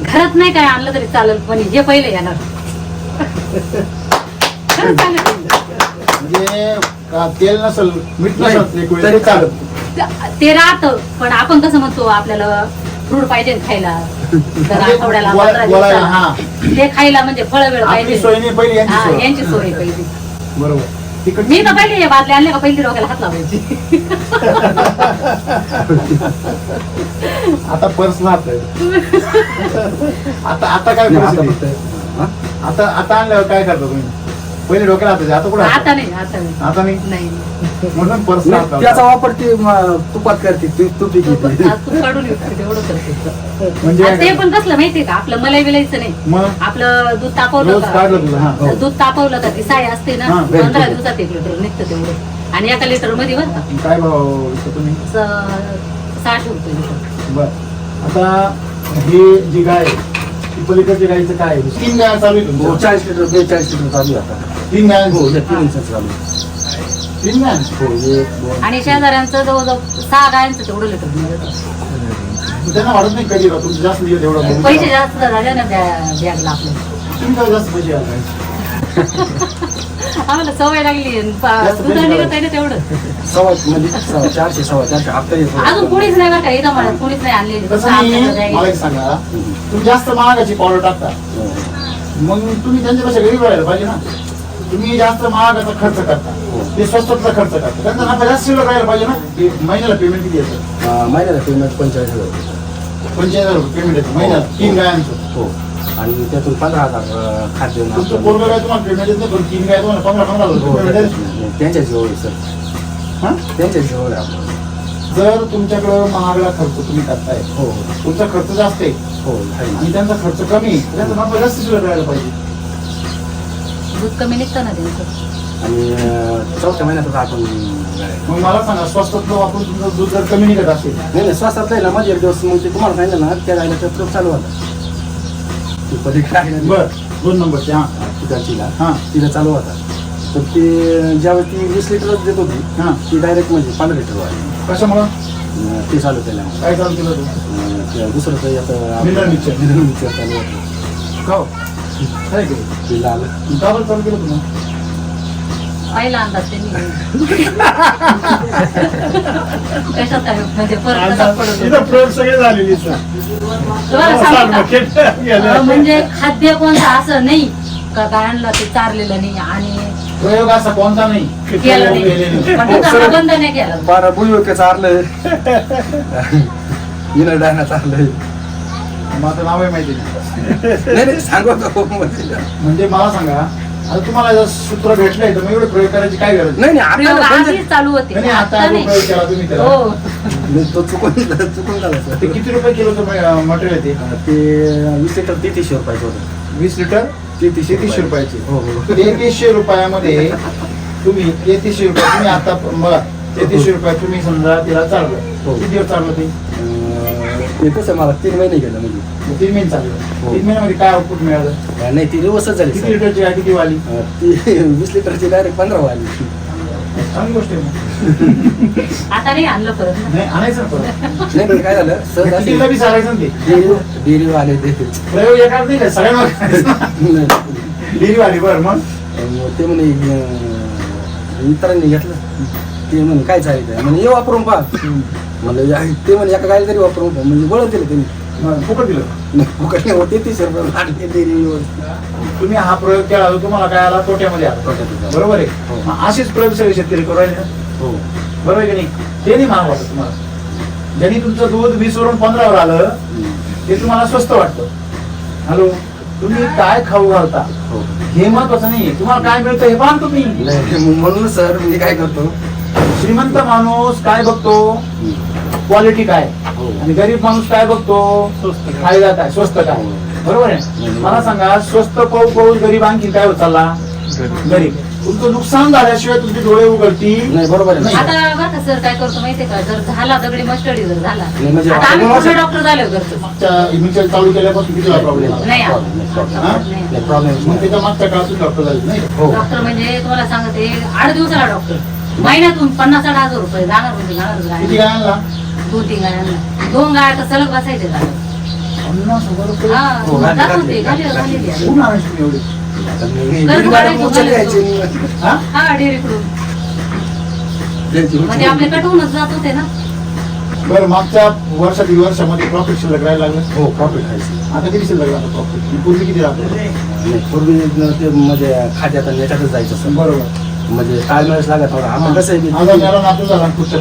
घरात नाही काय आणलं तरी चालेल, पण हे पहिले येणार. खरंच सांगते. म्हणजे तेल नसल, मीठ नाही, नसल एक वेळ तरी तरी चालत. ते राहतं, पण आपण कसं म्हणतो आपल्याला फ्रूट पाहिजे खायला तर आठवड्याला गोळा- 15 गोळायला, दिवसाला. हा. ते खायला म्हणजे फळ वेळ आपली पाहिजे. सोय नाही पहिली, यांची हा, सोय. यांची सोय पहिली. बरोबर. तिकडची- मी तर पहिले हे बादले आणले का पहिली डोक्याला हात लावायची. आता पर्स राहत. आता काय नाही, आता परिस्थिती? फक्त हा? आता आणल्यावर काय करता तुम्ही? पहिले डोक्याला हाताचे, आता कुठे आता नाही, आता नाही. आता नाही. नाही म्हणून पर्स नाही, राहत. त्याचा वापर ते तुपात करते तूप तूप काढून येतं, तेवढं करते. म्हणजे आणि ते पण कसलं माहितीये का, आपलं मलाई विलायचं नाही. मग आपलं दूध तापवलं रोज का, काढलं तुला. हा. हो. दूध तापवलं का ती साय असते ना, हा, 15 दिवसात 1 लिटर निघतं तेवढं. आणि एका लिटर मध्ये बरं का काय भाव विकता तुम्ही? 60 रुपये लिटर. बर. आता ही जी गाय आहे, ती पलीकडच्या गायचं काय आहे? 3 गाय चालू आहे हो, तुमच्या? 40 लिटर 42 लिटर चालू आहे आता 3 गाय हो हे 3 इंच चालू आहे. 3 गाय. हो हे 2 आणि शेजाऱ्यांचं जवळजवळ 6 गायांचं तेवढं लिटर मिळत. त्यांना वाटत नाही कधी का तुमचं जास्त दिलं तेवढं पैसे जास्त झाले ना बॅगला आपल्या. तुमचं जास्त पैसे आले. आम्हाला सवय लागली जास्त दूध पैसे निघत आहे ना तेवढं. सव्वा म्हणजे 400 450 हप्ता येतो अजून कोणीच नाही बरं का इथं म्हणत, कोणीच नाही आणले. तसं नाही. मला एक सांगा, तुम्ही जास्त महागाची पावडर टाकता, हो. मग तुम्ही त्यांच्यापेक्षा गरीब राहायला पाहिजे ना. तुम्ही जास्त महागाचा खर्च करता, ते स्वस्ताचा खर्च करता, त्यांचा नफा जास्त शिल्लक राहायला पाहिजे ना. की महिन्याला पेमेंट किती येतं? महिन्याला पेमेंट 45,000 45,000 रुपये पेमेंट येतं महिन्याला 3 गायांचं. हो आणि त्यातून 15,000 खाद्य तुमचं पोरगं काय तुम्हाला पेमेंट येत नाही, पण 3 गाय तुम्हाला 15,000 हो, रुपये पेमेंट येतं. त्यांच्या जवळ आहे सर हा? त्यांच्या जवळ आहे आपलं. जर तुमच्याकडं महागडा खर्च तुम्ही करताय, हो तुमचा खर्च जास्त आहे हो आहे ना. आणि त्यांचा खर्च कमी आहे, त्यांचा नफा जास्त शिल्लक राहायला पाहिजे. दूध कमी निघतं ना त्यांचं. आणि 4थ्या महिन्यातच आपण मग मला सांगा, स्वस्तात वापरून तुमचं दूध जर कमी निघत असेल, नाही श्वासात जायला माझे एक दिवस मग ते तुम्हाला सांगितलं ना त्या जायला त्या प्रयोग चालू होता ती पलीकडे आहे ना बर 2 नंबरचे. हा तिला हा तिला चालू होता तर ते ज्यावेळी ती 20 लिटरच देत होती हा. ती डायरेक्ट म्हणजे 15 लिटर वाढली कशामुळं? ते चालू केल्या काय चालू केलं तू? दुसरं काही आता मिनरल मिक्सचर. मिनरल मिक्सचर चालू होतं का हो? काय केलं? ते आलं का बरं चालू केलं तुम्ही? पहिला अंदाज त्यांनी कशात आहे म्हणजे परत कशात पडत होतं. प्रयोग सगळे झालेली तुम्हाला सांगू का? म्हणजे खाद्य कोणतं असं नाही का गायांना ते चारलेलं नाही आणि प्रयोग असा कोणता नाही केलं नाही, पण दुधाला बंद नाही केलं. बारा बुलवके चारलं विनर डायना चारलंय माझं नाव आहे माहिती नाही. नाही नाही सांगतो म्हणजे मला सांगा, आता तुम्हाला जर सूत्र भेटलंय तर मग एवढे प्रयोग करायची काय गरज नाही नाही प्रयोग आपल्याला आधीच चालू होते, नाही, आता आता प्रयोग नाही. केला तुम्ही त्याला. हो तो चुकून झाला सर ते किती रुपये किलोचं मटेरियल येते? ते 20 लिटर 3300 रुपयाचं होतं 20 लिटर 3300 रुपयाचे. हो हो 3300 रुपयामध्ये तुम्ही 3300 रुपये तुम्ही आता बघा 3300 रुपये तुम्ही समजा तिला चाललं, हो. किती दिवस चाललं ते? ते कसं मला 3 महिने गेलं म्हणजे 3 महिने चाललं. हो. 3 महिन्यामध्ये काय आउटपुट मिळालं? नाही ती रिवर्सच झाली किती सर. लिटरची गाय किती वाली? ती 20 लिटरची डायरेक्ट 15 वाली चांगली गोष्ट आहे मग. आता नाही आणलं परत. नाही आणायचं ना परत. नाही पण काय झालं सहज असे कितीला बी चालायचं ना ते. डेअरी वाले ते प्रयोग एकाच नाही का सगळ्यांना डेअरी वाली बरं मग ते म्हणे इतरांनी घेतलं ते म्हणे काय चालायचं म्हणे हे वापरून पहा म्हणलं ते म्हणे एका गायला तरी वापरून पहा म्हणजे बळत दिलं त्यांनी मग फुकट दिलं. नाही, फुकट नाही होते 30 रुपये वाढले डेअरीवर तुम्ही हा प्रयोग केला तर तुम्हाला काय आला? तोट्यामध्ये आला. बरोबर आहे. हो. मग असेच प्रयोग सगळे शेतकरी करू राहिले ना. हो बरोबर आहे की नाही? ते नाही महाग वाटत तुम्हाला. ज्यांनी तुमचं दूध 20 वरून 15 वर आलं ते तुम्हाला स्वस्त वाटतं. हॅलो, तुम्ही काय खाऊ घालता हो हे महत्वाचं नाहीये, तुम्हाला काय मिळतं हे पाहा तुम्ही. नाही म्हणून सर मी काय करतो श्रीमंत माणूस काय बघतो? क्वालिटी काय. हो. आणि गरीब माणूस काय बघतो? फायदा काय, स्वस्त काय. बरोबर आहे. मला सांगा, स्वस्त पाऊस गरीब आणखी काय होत चालला? गरीब. तुमचं नुकसान झाल्याशिवाय तुमचे डोळे उघडतील नाही बरोबर आहे ना. आता बरं का सर काय करतो माहितीये का, जर झाला दगडी मस्टडी जर झाला नाही म्हणजे आता आम्ही आपण- कुठे डॉक्टर झालो घरचं मागच्या इमिशन चालू केल्यापासून किती प्रॉब्लेम आला नाही हा? नाही प्रॉब्लेम मग त्याच्या मागच्या काळातून डॉक्टर झाले नाही हो डॉक्टर म्हणजे तुम्हाला सांगते 8 दिवसाला डॉक्टर महिन्यातून 50-60 हजार रुपये जाणार म्हणजे जाणारच किती गाड्या गायांना 2-3 गाड्यांना 2 गाड्या तर सलग बसायचे झालं 50,000 रुपये हा हो, जात होते झालेली आहे. कुठून आणायचे तुम्ही एवढे आता मी गरज गाडी वाढायची, उचलली वाढायची. यायची. हा हा डेअरीकडून द्यायची, म्हणजे आपले कटवूनच जात होते ना. बरं मागच्या वर्षामध्ये प्रॉफिट शिल्लक राहायला लागलं हो प्रॉफिट खायची. आता किती शिल्लक राहतं प्रॉफिट पूर्वी किती राहतं नाही पूर्वी ते म्हणजे खाद्यात आणि याच्यातच जायचं सर. बरोबर म्हणजे ताळमेळच लागत होता. आपण कसं आहे आता की त्याला नातू झाला पुढच्या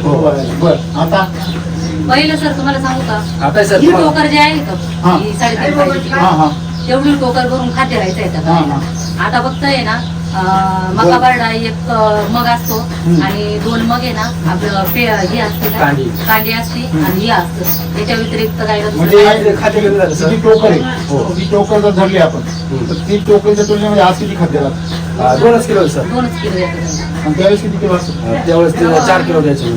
बरं आता पहिलं सर तुम्हाला सांगू का, आता सर ही तुम्हाला- टोकर जे आहे का हा. ही 3.5 पाहिजे हा हा तेवढी टोकर भरून खाते राहायचं आहे त्या हा, गाईला. आता फक्त आहे ना मका बरडा एक मग असतो आणि 2 मग आहे ना आपलं हे असते ना, कांडी. कांडी असते आणि हे असतं. त्याच्या व्यतिरिक्त गाईला म्हणजे दुसरं खाते कमी झालं सर. ती टोकर आहे हो. ती टोकर जर धरली आपण तर ती टोकरच्या तुलनेमध्ये आज किती खाद्य लागतं 2 किलो सर. 2च किलो येतं गाईला. आणि त्यावेळेस किती किलो असतं त्यावेळेस ते 4 किलो द्यायचे.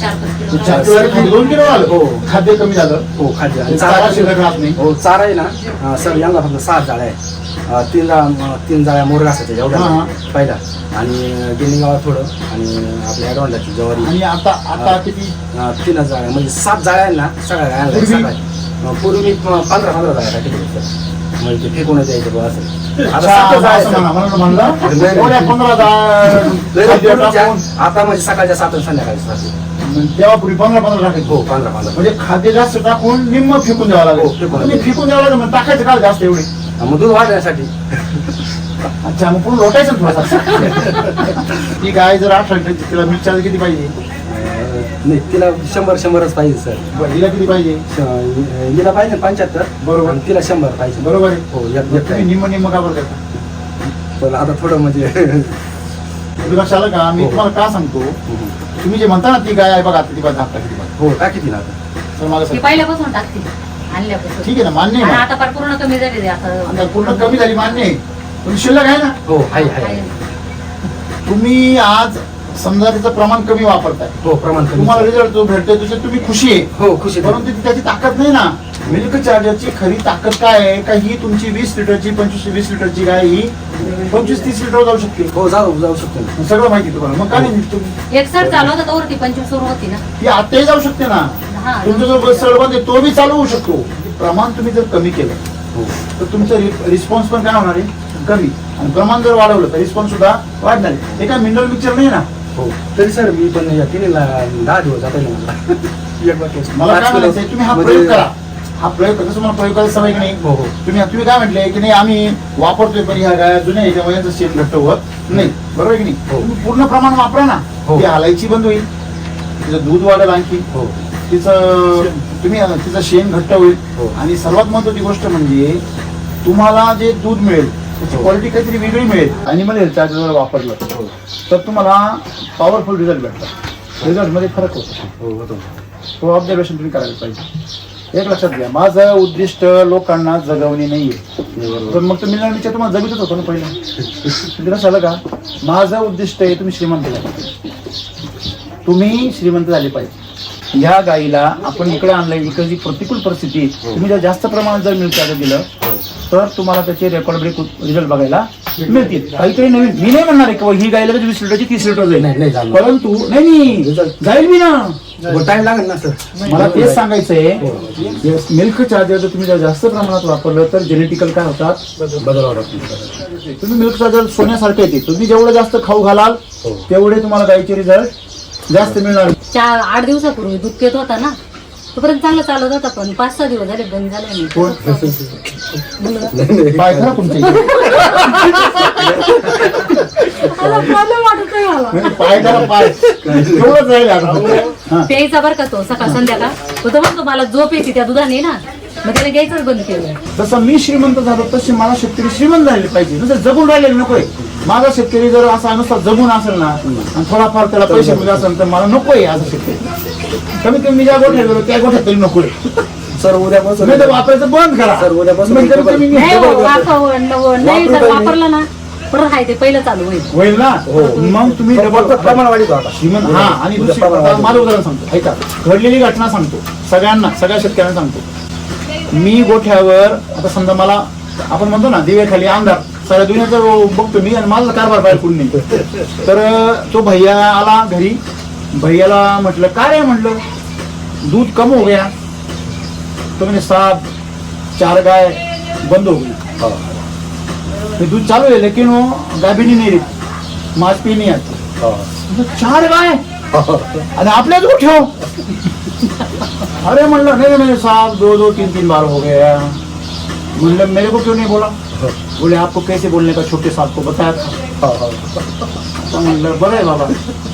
4-5 ते किलो 4 किलो आणि खाली 2 किलो आलं हो. खाद्य कमी झालं हो खाद्य आणि चारा शिल्लक राहत नाही हो चारा आहे ना सर यांना फक्त 7 जाळ्या आहे. 3 जाळ्या मोर असतात एवढ्या हा. पहिला आणि गिरणी थोडं आणि आपल्या ॲडवांटाची ज्वारी आणि आता किती 3 जाळ्या म्हणजे 7 जाळ्या आहे ना सगळ्या गायांना पूर्वी? सकाळी. पूर्वी 15 जाळ्या टाकले सर. म्हणजे ते फेकून द्यायचं बुवा असं. आता अच्छा, 7 जाळ्या असं सर. म्हणलं नाही. एवढ्या 15 लय खाद्य पूर्वीच्या- टाकून आता म्हणजे सकाळच्या 7 आणि संध्याकाळच्या 7. तेव्हा पूर्वी 15 टाकायचे हो 15 म्हणजे खाद्य जास्त टाकून निम्म फेकून द्यावं हो, लागेल फेकून तुम्ही फेकून द्यावं लागेल मग टाकायचं का जास्त एवढे मग दूध वाढण्यासाठी. अच्छा मग पुढे लोटायचं ना थोडासा ती गाय जर 8 लिटरची तिला मीठ चार्ज किती पाहिजे नाही तिला 100च पाहिजे सर. बरं, हिला किती पाहिजे हिला पाहिजे 75 बरोबर. आणि तिला 100 पाहिजे. बरोबर आहे हो मग तुम्ही निम्म का बरं करता पण आता थोडं म्हणजे तुला लक्षात आलं का मी हो. तुम्हाला का सांगतो तुम्ही जे म्हणता ना ती गाय आहे बघा आता ती बघा धाकटा किती बघा हो टाकी दिला आता. तर मला ती सांग पहिल्यापासून टाकते आणल्यापासून. ठीक आहे ना मान्य आणि आहे आता फार पूर्ण कमी झालेली आहे आता आता. पूर्ण कमी झाली मान्य आहे पण शिल्लक आहे ना हो हाय तुम्ही आज समजा त्याचं प्रमाण कमी वापरताय हो प्रमाण कमी. तुम्हाला रिझल्ट जो भेटतोय त्याच्यात तुम्ही खुशी आहे हो खुशी आहे. परंतु ती त्याची ताकद नाही ना मिल्क चार्जरची खरी ताकद काय आहे का ही तुमची 20 लिटरची 25-20 लिटरची गाय ही 25-30 लिटर जाऊ शकते हो जाऊ शकतो ना. सगळं माहिती तुम्हाला मग काय नाही तुम्ही 61 चालू होता तोवर ती 25 सुरू होती ना. ती आताही जाऊ शकते ना हा. तुमचा जो सळबंद आहे तो बी चालू होऊ शकतो प्रमाण तुम्ही जर कमी केलं हो तर तुमचं रिस्पॉन्स पण काय होणार आहे कमी आणि प्रमाण जर वाढवलं तर रिस्पॉन्स सुद्धा वाढणार आहे हे काय मिनरल मिक्सर नाही ना हो तरी सर मी पण या 10 दिवस जाता येईल मला. एक बाकी मला काय 5 किलो. म्हणायचंय तुम्ही हा म्हणजे- प्रयोग करा हा प्रयोग कसं मला प्रयोग करायचा सवय की नाही हो हो तुम्ही काय म्हटले की नाही आम्ही वापरतोय पण ह्या गाया जुन्या याच्यामुळे यांचं शेण घट्ट होत नाही बरोबर आहे की नाही हो. तुम्ही पूर्ण प्रमाण वापरा ना हो. ती हलायची बंद होईल तिचं दूध वाढेल आणखी हो तिचं शेण घट्ट होईल हो. आणि सर्वात महत्वाची गोष्ट म्हणजे तुम्हाला जे दूध मिळेल त्याची हो. क्वालिटी काहीतरी वेगळी मिळेल ॲनिमल हेल्थ चार्जर जर वापरलं हो तर तुम्हाला पॉवरफुल रिझल्ट भेटतात रिझल्टमध्ये फरक होतो हो होतो. तो ऑब्झर्वेशन तुम्ही करायला पाहिजे एक लक्षात घ्या माझं उद्दिष्ट लोकांना जगवणे नाहीये बरोबर. पण मग तुम्ही मिळण्याच्या तुम्हाला जगतच होतो ना पहिलं तुला झालं का माझं उद्दिष्ट आहे तुम्ही श्रीमंत झाले तुम्ही श्रीमंत झाले पाहिजे ह्या गाईला आपण इकडे आणलंय इकडची प्रतिकूल परिस्थिती तुम्ही जर जास्त प्रमाणात जर मिळतं दिलं तर तुम्हाला त्याचे रेकॉर्ड ब्रेक रिझल्ट बघायला मिळतील काहीतरी नवीन मी नाही म्हणणार आहे की ही गाय लगेच 20 लिटरची 30 लिटर नाही, नाही जाईल झालं. परंतु नाही जाईल मी ना टाइम लागेल ना सर. मला तेच सांगायचंय मिल्क चार्जर जर तुम्ही जर जास्त प्रमाणात वापरलं तर जेनेटिकल काय होतात बदल वाढत. तुम्ही मिल्क चार्जर सोन्यासारखे येते तुम्ही जेवढं जास्त खाऊ घालाल हो. तेवढे तुम्हाला गायचे रिझल्ट जास्त मिळणार 8 दिवसापूर्वी दूध पित होता ना तोपर्यंत चांगलं चालत होता पण 5-6 दिवस झाले बंद झालं नाही. मुलगा. पाय खरा तुमच्या इथे. मला problem वाटत नाही मला. म्हणजे पाय जरा पाय एवढंच राहील आता. हा. प्यायचा बरं का तो सकाळ संध्याकाळ तो म्हणतो मला झोप येते त्या दुधाने ना मग त्याने घ्यायचंच बंद केलं. जसं मी श्रीमंत झालो तसे मला शेतकरी श्रीमंत झाले पाहिजे नुसतं जगून राहिलेले नकोय माझा शेतकरी जर असा नुसता जगून असेल ना आणि थोडाफार त्याला पैसे मिळत असेल तर मला नकोय आज शेतकरी कमीत कमी मी ज्या गोठ्यात गेलो त्या गोठ्यात तरी नकोय सर उद्यापासून नाही तर वापरायचं बंद करा सर, उद्यापासून म्हणजे कमीत कमी नाही हो, मी- वापरलं नाही जर वापरलं ना पण आहे ते पहिलं चालू होईल. होईल ना. मग तुम्ही डबल प्रमाण वाढीतो आता श्रीमंत. हा, आणि दुसरी आता माझं उदाहरण सांगतो, ऐका. घडलेली घटना सांगतो सगळ्यांना, सगळ्या शेतकऱ्यांना सांगतो. मी गोठ्यावर आता समजा मला आपण म्हणतो ना दिव्याखाली अंधार, सगळ्या दुनियाचं बघतो मी आणि माझा कारभार बाहेर कोणी नाही. तर तो भैया आला घरी. भैयाला म्हटलं काय रे, म्हटलं दूध कम हो गया. तो मैंने साहब 4 गाय बंद हो गई. तो दूध चालू है लेकिन वो गाभिनी नहीं रहती, मांसपेशी नहीं आती. 4 गाय आणि आपल्याच गोठ्यावर. अरे म्हणलं नहीं मेरे साहब 2-2, 3-3 बार हो गया. मतलब मेरे को क्यों नहीं बोला. बोले आपको कैसे बोलने का, छोटे साहब को बताया था. मतलब बरं आहे बाबा.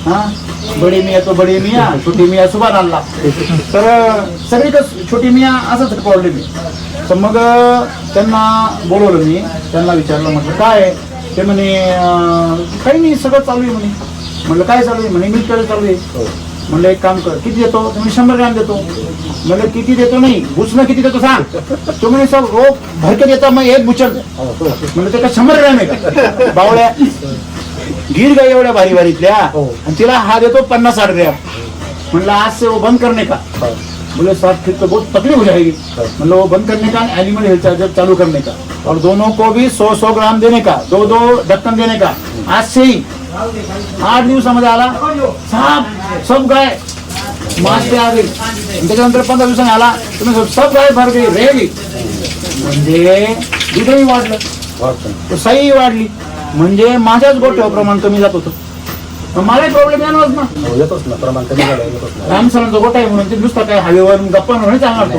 हाँ, बड़ी मियाँ तो बड़ी मियाँ, छोटी मियाँ सुभान अल्लाह. तर सगळीकडे छोटी मियाँ असाच प्रॉब्लेम आहे. तर मग त्यांना बोलवलं मी, त्यांना विचारलं, म्हटलं काय. ते म्हणे काही नाही, सगळं चालू आहे म्हणे. म्हटलं काय चालू आहे म्हणे, मिल्क चालू आहे. म्हणलं एक काम कर, किती देतो. तुम्ही 100 ग्रॅम देतो. म्हणलं किती देतो नाही, बुचणं किती देतो सांग. तो म्हणे सर रोज भरके देता मग एक बुचल. म्हणलं ते का 100 ग्रॅम आहे का बावळ्या. गिर गई एवढ्या भारी भारीतल्या आणि तिला हा देतो 50-60 ग्रॅम. म्हणलं आज से वो बंद करने का. बोले सर फिर तो बहुत तकलीफ हो जाएगी. मतलब वो बंद करने का, एनिमल हेल्थ चार्जर चालू करने का, और दोनों को भी 100-100 ग्राम देने का, 2-2 ढक्कन देने का. आज से ही 8 दिवसामध्ये आला साहब, सब गाय मास पे आ गई. त्याच्यानंतर 15 दिवसांनी आला, तुम्ही सब गाय भर गई रेगी. म्हणजे दूधही वाढलं, सही वाढली. म्हणजे माझ्याच गोठ्यावर प्रमाण कमी जात होतं. मलाही प्रॉब्लेम येणारच ना. येतोच ना, प्रमाण कमी झालं येतोच ना. राम सरांचा गोठा आहे म्हणून ते नुसतं काय हवेवर गप्पा म्हणून चालणार तो.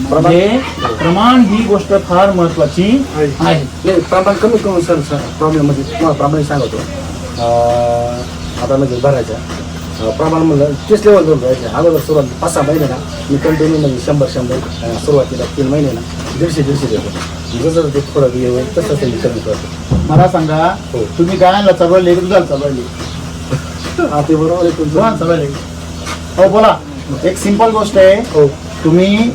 म्हणजे प्रमाण ही गोष्ट फार महत्वाची आहे. नाही, प्रमाण कमी करून सर प्रॉब्लेम म्हणजे तुम्हाला प्रमाण सांगतो. आता म्हणजे भरायचं प्रमाण म्हणलं तेच लेवल दोन राहायचे. अगोदर सुरुवात 5-6 महिने ना मी कंटिन्यू म्हणजे 100 सुरुवातीला 3 महिने ना 150 देतो. जसं ते थोडं हे होईल तसं ते कमी करतो. मला सांगा, तुम्ही गायांना चबळले की दुधाला चबळले. हा ते बरोबर आहे तुमचं. दुधाला चबळले. हो बोला. एक सिंपल गोष्ट आहे, तुम्ही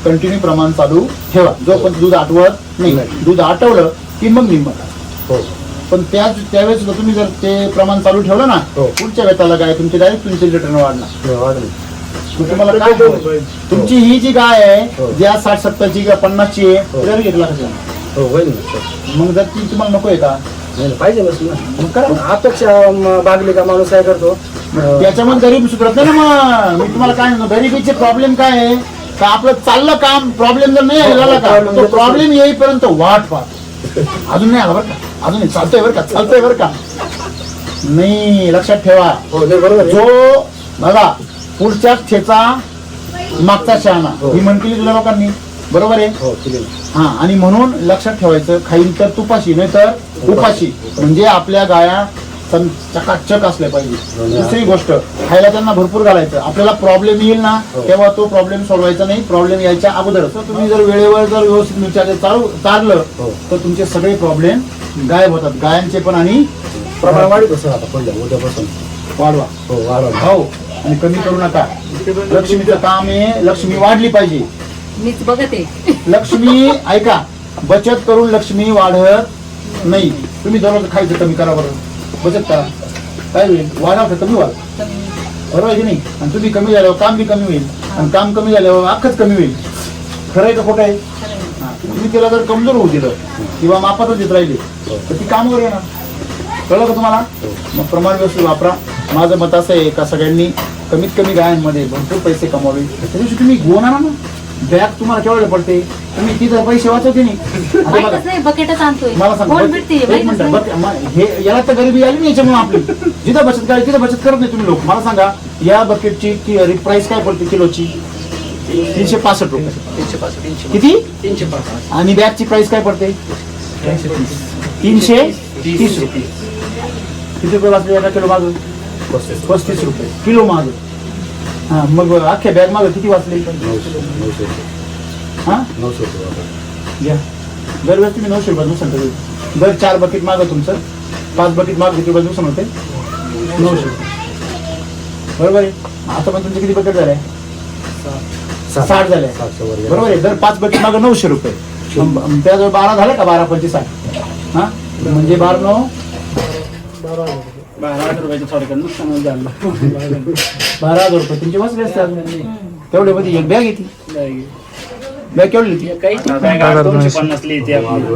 कंटिन्यू प्रमाण चालू ठेवा. जो पण दूध आटवत नाही, दूध आटवलं की मग निम्म. हो, पण त्यावेळेस सुद्धा तुम्ही जर ते प्रमाण चालू ठेवलं ना, पुढच्या वेताला गाय तुमची डायरेक्ट 300 लिटरनं वाढणार. वाढलं. मग तुम्हाला काय तुमची ही जी गाय आहे जी आज 60-70ची किंवा 50ची आहे, तरी 1 लाखाची. हो होईल ना सर. मग जर ती तुम्हाला नको आहे का, नाही पाहिजे बस ना. मग करा. अपेक्षा बागली का माणूस काय करतो, त्याच्यामध्ये गरीब सुधरत नाही ना. मग मी तुम्हाला काय म्हणतो, गरिबीचे प्रॉब्लेम काय आहे का, आपलं चाललं काम प्रॉब्लेम जर नाही झाला का, तो प्रॉब्लेम येईपर्यंत वाट पाहत. अजून नाही आला बरं का, अजून नाही, चालतोय बरं का, चालतोय बरं का. नाही, लक्षात ठेवा. जो बघा पुढच्याच ठेचा मागचा शहाणा, ही म्हणतील तुला लोकांनी, बरोबर आहे. हा, आणि म्हणून लक्षात ठेवायचं, खाईल तर तुपाशी नाही तर उपाशी. म्हणजे आपल्या गाया चकाचक असल्या पाहिजे. दुसरी गोष्ट, खायला त्यांना भरपूर घालायचं. आपल्याला प्रॉब्लेम येईल ना तेव्हा तो प्रॉब्लेम सोडवायचा नाही, प्रॉब्लेम यायच्या अगोदर. तुम्ही जर वेळेवर जर व्यवस्थित मिरच्या चाललं तर तुमचे सगळे प्रॉब्लेम गायब होतात, गायांचे पण. आणि प्रमाण वाढत असं आता पुढल्या उद्यापासून वाढवा. हो वाढवा. हो, आणि कमी करू नका. लक्ष्मीचं काम आहे, लक्ष्मी वाढली पाहिजे. मीच बघते. लक्ष्मी ऐका, बचत करून लक्ष्मी वाढत नाही. तुम्ही दररोज खायचं कमी करा बरं, बचत करा. काय होईल, वाढा का कमी वाढ, बरोबर आहे की नाही. आणि तुम्ही कमी झाल्यावर काम बी कमी होईल, आणि काम कमी झाल्यावर अख्खच कमी होईल. खरं आहे का खोटं आहे. तुम्ही त्याला जर कमजोर होऊ दिलं किंवा मापातच येत राहिले तर ती कामावर येणार. कळलं का तुम्हाला. मग प्रमाण व्यवस्थित वापरा. माझं मत असं आहे का सगळ्यांनी कमीत कमी गायांमध्ये भरपूर पैसे कमावे. त्या दिवशी तुम्ही घेऊन आणा ना, बॅग तुम्हाला केवढे पडते, तुम्ही तिथं पैसे वाचवते नाही. बकेटच आणतोय. मला सांगा, एक मिनिट, हे याला तर गरिबी आली नाही याच्यामुळे आपली. जिथं बचत करायची तिथं बचत करत नाही तुम्ही लोक. मला सांगा, या बकेटची प्राइस काय पडते किलोची, 365 रुपये. किती, 365. आणि बॅगची प्राइस काय पडते, 330 रुपये. किती रुपये वाचले एका किलो मागं, 35 रुपये किलो मागं. हा, मग अख्ख्या बॅग मागं किती वाचले, 900. हा 900 घ्या. दरवेळेस तुम्ही 900 रुपये नुकसान करेल. दर 4 बकेट मागं तुमचं 5 बकेट मागं किती रुपये नुकसान होते, 900. बरोबर आहे. आता पण तुमचे किती बकेट झाले, 60 झाले, बरोबर आहे. दर 5 बकेट मागं 900 रुपये. त्याजवळ 12 झाले का, 12 25 60. हा, म्हणजे 12 12,000 रुपयाचं थोडक्यात नुकसान झालं. 12,000 रुपये तुमचे बसले असतात तेवढे मध्ये एक बॅग येते. बॅग केवढी येते? काही बॅग 250 लिहिते आपली.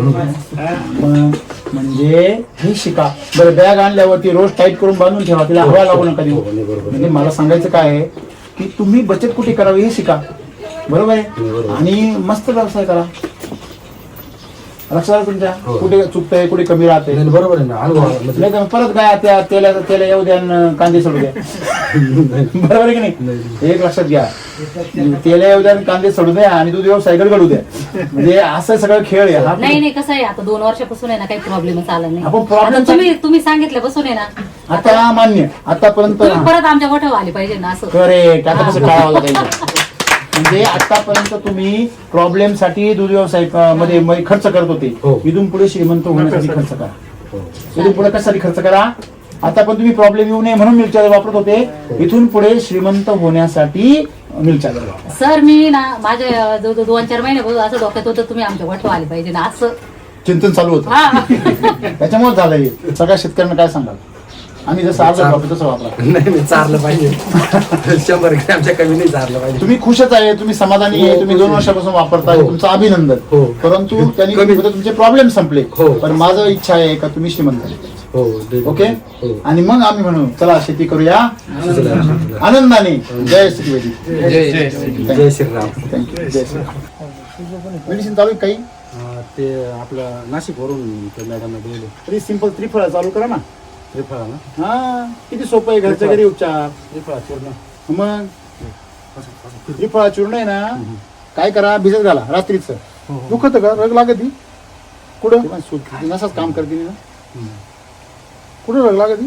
म्हणजे हे शिका बरं. बॅग आणल्यावरती रोज टाईट करून बांधून ठेवा, तिला हवा लागू नका देऊ. म्हणजे मला सांगायचं काय आहे की तुम्ही बचत कुठे करावी हे शिका, बरोबर आहे. आणि मस्त व्यवसाय करा. लक्षात तुमच्या कुठे चुकतंय, कुठे कमी राहते. बरोबर आहे ना, अनुभव म्हणजे नाही तर परत काय त्या तेला येऊ द्या आणि कांदे सोडू द्या. बरोबर आहे की नाही? एक लक्षात घ्या, तेला येऊ द्या आणि कांदे सोडू द्या आणि दूध व्यवसाय घडू द्या. म्हणजे असं सगळं खेळ आहे हा. नाही कसं आहे, आता 2 वर्षापासून आहे ना काही प्रॉब्लेमच आला नाही. आपण problem आता तुम्ही सांगितल्यापासून आहे ना आता मान्य आतापर्यंत तुम्ही परत आमच्या गोठ्यावर आले पाहिजे ना असं. करेक्ट. आता कसं कळावं लागायचं म्हणजे आतापर्यंत तुम्ही प्रॉब्लेम साठी दूध व्यवसाय मध्ये खर्च करत होते. इथून पुढे श्रीमंत होण्यासाठी खर्च करा. इथून पुढे कशासाठी खर्च करा? आता पण तुम्ही प्रॉब्लेम येऊ नये म्हणून मिल्क चार्जर वापरत होते. इथून पुढे श्रीमंत होण्यासाठी मिल्क चार्जर वापरा. सर मी ना माझ्या जवळ 2-4 महिन्यापासून असं डोक्यात होतं तुम्ही आमच्या गोठ्यावर आले पाहिजे ना असं चिंतन चालू होतं. हा. त्याच्यामुळे झालंय. सगळ्या शेतकऱ्यांना काय सांगाल? आम्ही जसं अर्ज वापरतो तसं वापरा. नाही चारलं पाहिजे. 100 ग्रॅमच्या कमी नाही चारलं पाहिजे. तुम्ही खुशच आहे, तुम्ही समाधानी आहे, तुम्ही 2 वर्षापासून वापरताय, तुमचं अभिनंदन. परंतु त्यांनी तुमचे प्रॉब्लेम संपले. पण माझं इच्छा आहे का तुम्ही श्रीमंत झाले. ओके. आणि मग आम्ही म्हणू चला शेती करूया आनंदाने. जय श्री वैदिक. जय श्रीराम. थँक्यू. जय श्रीराम. मेडिसिन चालू आहे काही? ते आपलं नाशिक वरून मॅडम दिले तरी सिंपल त्रिफळा चालू करा ना. त्रिफळा ना. हा किती सोपं आहे, घरच्या घरी उपचार. त्रिफळा चूर्ण. मग त्रिफळा चूर्ण आहे ना, काय करा भिजत घाला रात्रीच. दुखत का? रग लागत कुठं? नसाच काम करते ना. कुठं रग लागत?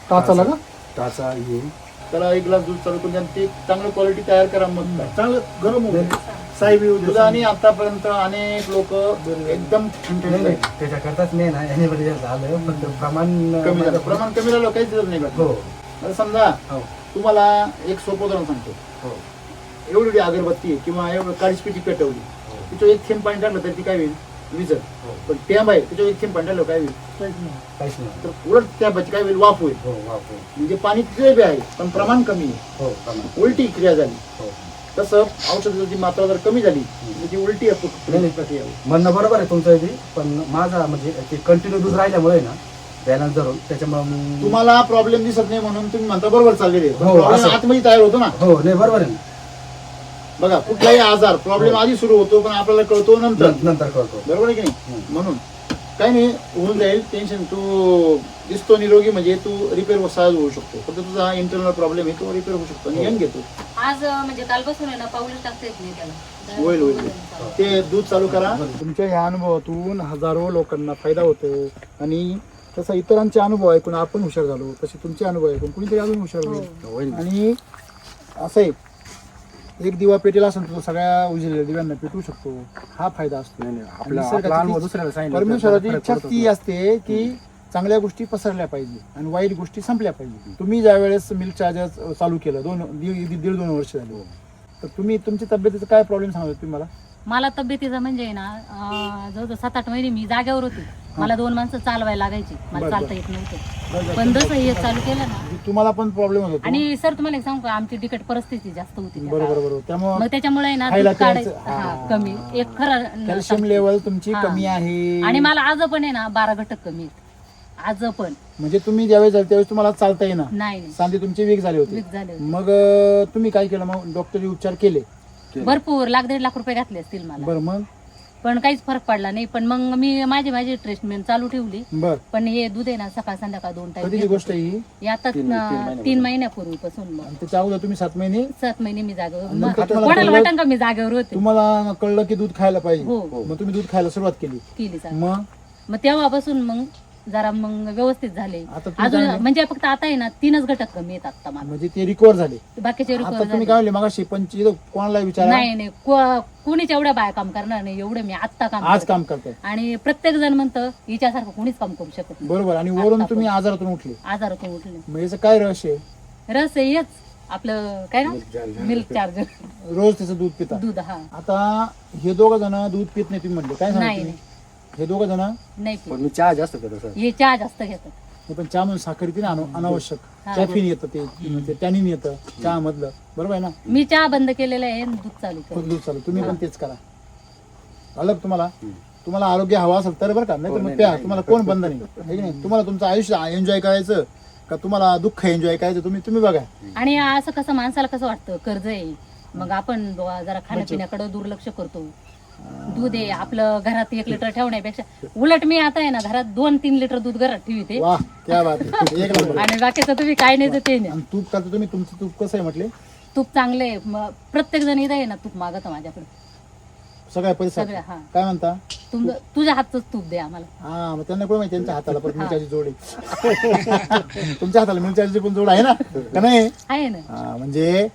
टाचाला का? टाचा येईल. त्याला 1 ग्लास दूध चालू करून द्या. ते चांगलं क्वालिटी तयार करा. मग चांगलं गरम होऊ द्या. साहेब दुधाने आतापर्यंत अनेक लोक एकदम ठणठणीत त्याच्याकरताच नाही ना याने झालं, फक्त प्रमाण कमी झालं. प्रमाण कमी झालं काहीच गरज नाही. हो. आता समजा हो. तुम्हाला एक सोपं उदाहरण सांगतो. हो. एवढी अगरबत्ती आहे किंवा एवढं काळीच पिठी पेटवली, तिच्यावर 1 थेंब पाणी टाकलं तर ती काय होईल? विजल. पण टॅब आहे त्याच्यावर 1 थेंब पाणी टाकलं काय होईल? काहीच नाही. तर उलट टॅबची काय होईल? वाफ होईल. हो, वाफ होईल. म्हणजे पाणी तिथे बी आहे पण प्रमाण कमी आहे. हो, प्रमाण. उलटी क्रिया झाली. हो. तसं औषधाची मात्रा जर कमी झाली म्हणजे उलटी प्रक्रिया होईल. म्हणणं बरोबर आहे तुमचं बी, पण माझा म्हणजे ते कंटिन्यू दूध राहिल्यामुळे ना बॅलन्स धरून त्याच्यामुळे तुम्हाला प्रॉब्लेम दिसत नाही म्हणून तुम्ही म्हणता बरोबर चाललेले. हो, प्रॉब्लेम असं. आतमध्ये तयार होतो ना. हो. नाही बरोबर आहे ना. बघा कुठलाही आजार प्रॉब्लेम आधी सुरू होतो पण आपल्याला कळतो नंतर. नंतर करतो. बरोबर आहे की नाही? म्हणून काही नाही, होऊन जाईल. टेन्शन. तू दिसतो निरोगी म्हणजे तू रिपेअर सहज होऊ शकतो. फक्त तुझा इंटरनल प्रॉब्लेम आहे तो रिपेअर होऊ शकतो. आणि घेतो आज म्हणजे कालपासून आहे ना पाऊलच टाकता येत नाही त्याला. होईल. ते दूध चालू करा. तुमच्या ह्या अनुभवातून हजारो लोकांना फायदा होतो. आणि तसा इतरांचे अनुभव ऐकून आपण हुशार झालो, तसे तुमचे अनुभव ऐकून कुणीतरी अजून हुशार होईल. आणि असं आहे, एक दिवा पेटेला असेल तर सगळ्या उजळलेल्या दिव्यांना पेटवू शकतो. हा फायदा असतो. परमेश्वराची इच्छा ती असते की चांगल्या गोष्टी पसरल्या पाहिजे आणि वाईट गोष्टी संपल्या पाहिजे. तुम्ही ज्या वेळेस मिल्क चार्जर चालू केलं 1.5-2 वर्ष झाले, तर तुम्ही तुमच्या तब्येतीचा काय प्रॉब्लेम सांगतो तुम्ही मला? मला तब्येतीचा म्हणजे ना जवळजवळ 7-8 महिने मी जागेवर होते. मला 2 माणसं चालवायला लागायची, मला चालता येत नव्हतं. पण जसं हे चालू केलं ना, तुम्हाला पण प्रॉब्लेम होतो. आणि सर तुम्हाला एक सांगू का, आमची तिकट परिस्थिती जास्त होती त्या बरोबर काळात. बरोबर. त्यामुळे मग त्याच्यामुळे ना खायला दूध काढायचं प्यायचं, कमी. एक खरं कॅल्शियम लेवल तुमची हा. कमी आहे. आणि मला आज पण आहे ना 12 घटक कमी आहेत. आज पण म्हणजे तुम्ही ज्यावेळेस झाले त्यावेळेस तुम्हाला चालता येईना, नाही सांधे तुमचे वीक झाले होते. वीक झाले होते. मग तुम्ही काय केलं? मग डॉक्टरी उपचार केले भरपूर 1.5 लाख रुपये घातले असतील मला, बरं. मग पण काहीच फरक पडला नाही. पण मग मी माझी ट्रीटमेंट चालू ठेवली. बर. पण हे दूध आहे ना सकाळ संध्याकाळ 2 कधीची टाइम गोष्ट ही? हे आता 3 महिन्यापूर्वीपासून. मग आणि त्याच्या अगोदर तुम्ही 7 महिने 7 महिने मी जागेवर, आणि मग तुम्हाला कोणाला कळलं- वाटण का मी जागेवर होते. तुम्हाला कळलं की दूध खायला पाहिजे. हो. मग तुम्ही दूध खायला सुरुवात केली. केली जागा. मग मग तेव्हापासून मग जरा मग व्यवस्थित झाले. आता तुम्ही अजून काय नाही? म्हणजे फक्त आता आहे ना 3च घटक कमी आहेत आता मला. म्हणजे ते रिकवर झाले. बाकीचे आता recover तुम्ही झाले. काय म्हणले मगाशी 25 कोणाला विचारा? नाही कोणीच एवढ्या बाया काम करणार नाही एवढं मी आता काम आज करते. काम करताय. आणि प्रत्येक जण म्हणतं हिच्यासारखं कोणीच काम करू शकत नाही. बरोबर. आणि वरून आता तुम्ही पण. आजारातून उठले. आजारातून उठले. मग याचं काय रहस्य आहे? रस आहे हेच आपलं काय ना मिल्क चार्जर. रोज त्याचं दूध पिता. दूध. हा आता हे 2 जण दूध पित नाही तुम्ही म्हणले, काय नाही सांगितलं नाही. हे दोघं जण नाही पण पित. मी चहा जास्त पितो सर. हे चहा जास्त घेतात. हे पण चहा म्हणून साखर येते ना अनावश्यक हा. कॅफिन येतं ते टॅनिन येतं चहा मधलं बरोबर आहे ना मी चहा बंद केलेला आहे आणि दूध चालू केलं. दूध चालू तुम्ही पण तेच करा अलग तुम्हाला आरोग्य हवं असेल तर बरं का नाही तर मग प्या तुम्हाला कोण बंद नाही है की नाही तुम्हाला तुमचं आयुष्य एन्जॉय करायचं का तुम्हाला दुःख एन्जॉय करायचं तुम्ही बघा आणि असं कसं माणसाला कसं वाटतं कर्ज आहे मग आपण जरा खाण्यापिण्याकडे दुर्लक्ष करतो. दूध आहे आपलं घरात 1 लिटर ठेवण्यापेक्षा उलट मी आता आहे ना घरात 2-3 लिटर दूध घरात ठेवते वाह क्या बात आहे एक नंबर आणि बाकीचं तुम्ही काय नाही तर ते नाही. आणि तूप करता तुम्ही तुमचं तूप कसं आहे म्हटले तूप चांगलं आहे प्रत्येक जण इथं आहे ना तूप मागत माझ्याकडे सगळ्या परिसर सगळं हा काय म्हणता तुझ्या हातच तूप दे आम्हाला. हा मग त्यांना कोण माहिती त्यांच्या हाताला परत मिरच्याची जोड आहे तुमच्या हाताला मिरच्याची पण जोड आहे ना का नाही आहे ना. हा म्हणजे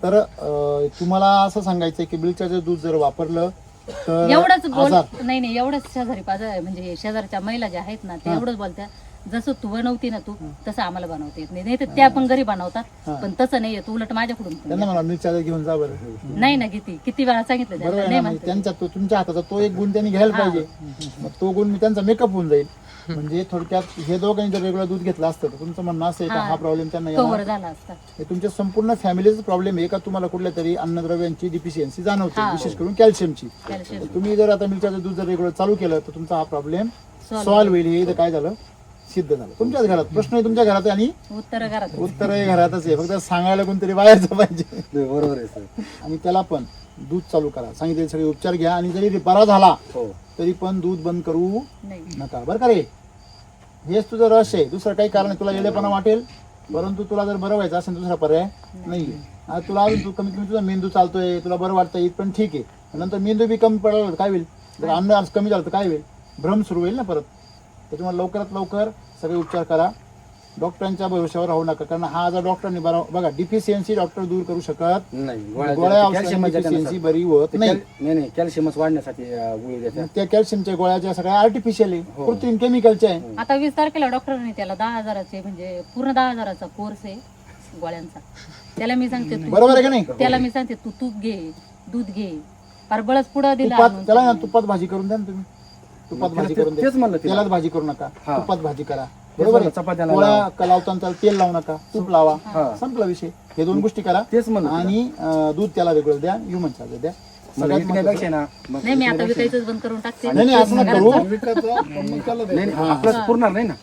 तर तुम्हाला असं सांगायचंय की मिरच्याचं दूध जर वापरलं तर एवढंच बोल आजार नाही एवढंच शेजारी पाजा म्हणजे शेजारच्या महिला ज्या आहेत ना ते एवढंच बोलत्या जसं तू बनवती ना तू तसं आम्हाला बनवता येत नाही तर त्या पण घरी बनवतात पण तसं नाही येत उलट माझ्याकडून पण त्यांना म्हणा मिरच्या घेऊन जा बरं नाही ना किती वेळा सांगितलं बरोबर त्यांना आहे नाही ना म्हणजे म्हणते. त्यांच्या तुमच्या हाताचा तो एक गुण त्यांनी घ्यायला पाहिजे मग तो गुण मी त्यांचा मेकअप होऊन जाईल म्हणजे थोडक्यात हे दोघांनी जर रेग्युलर दूध घेतलं असतं तर तुमचं म्हणणं असं आहे का हा प्रॉब्लेम त्यांना कव्हर येणार झाला असता. हे तुमच्या संपूर्ण फॅमिलीचा प्रॉब्लेम आहे का तुम्हाला कुठल्या तरी अन्नद्रव्यांची डिफिशियन्सी जाणवते हा. विशेष करून कॅल्शियमची कॅल्शियम तुम्ही जर आता मिरच्याचं दूध जर रेग्युलर चालू केलं तर तुमचा हा प्रॉब्लेम सॉल्व्ह होईल हे इथं काय झालं सिद्ध झालं तुमच्याच घरात प्रश्न आहे तुमच्या घरात आहे आणि उत्तर घरात उत्तर हे घरातच आहे फक्त सांगायला कोणतरी बाहेरचं पाहिजे बरोबर आहे सर. आणि त्याला पण दूध चालू करा सांगितलेले सगळे उपचार घ्या आणि जरी बरा झाला हो तरी पण दूध बंद करू नाही. नका बरं का रे हेच तुझं रहस्य आहे दुसरं काही कारण आहे तुला येडेपणा वाटेल परंतु तुला जर बरं व्हायचं असेल दुसरा पर्याय नाहीये आता तुला अजून तू कमीत कमी तुझा मेंदू चालतोय तुला बरं वाटतं इथपर्यंत ठीक आहे नंतर मेंदू बी कमी पडला काय होईल जर अन्न आज कमी झालं तर काय होईल भ्रम सुरू होईल ना परत त्याच्यामुळे लवकरात लवकर सगळे उपचार करा डॉक्टरांच्या भरोश्यावर राहू नका कारण हा आजार डॉक्टरांनी बघा डिफिशियन्सी डॉक्टर दूर करू शकत नाही गोळ्या कॅल्शियम डिफिशियन्सी बरी होत नाही नाही कॅल्शियमच वाढण्यासाठी गोळी देतात. त्या कॅल्शियमच्या गोळ्या सगळ्या आर्टिफिशियल आहे कृत्रिम केमिकलच्या आहे आता 20 तारखेला डॉक्टरांनी त्याला 10,000चे म्हणजे पूर्ण 10,000चा कोर्स आहे गोळ्यांचा. त्याला मी सांगते तू बरोबर आहे का नाही त्याला मी सांगते तू तूप घे दूध घे फार बळच पुढं दिला तुपात त्याला ना तुपात भाजी करून द्या ना तुम्ही तुपात भाजी करून द्या तेच म्हणलं तिला. तेलात भाजी करू नका हा. तुपात भाजी करा तेच बरोबर म्हणलं, आहे चपात्याला पोळ्या लावताना त्याला तेल लावू नका तूप लावा हा. संपला विषय हे 2 गोष्टी करा तेच म्हणलं तिला. आणि दूध त्याला वेगळं द्या ह्युमन चार्जर द्या सगळ्यात विकण्यापेक्षा ना मग नाही मी आता विकायचंच बंद करून टाकते. नाही नाही असं नका करू नाही आपलं पुरणार नाही ना.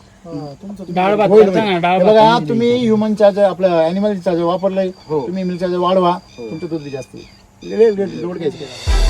डाळ भात होईल, करता होईल. ना, डाळ हे भात बघा तुम्ही ह्युमन चार्जर आपलं अॅनिमल चार्जर वापरलंय हो. तुम्ही मिल्क चार्जर वाढवा तुमचं दूध बी जास्त येईल. लोड घ्यायचं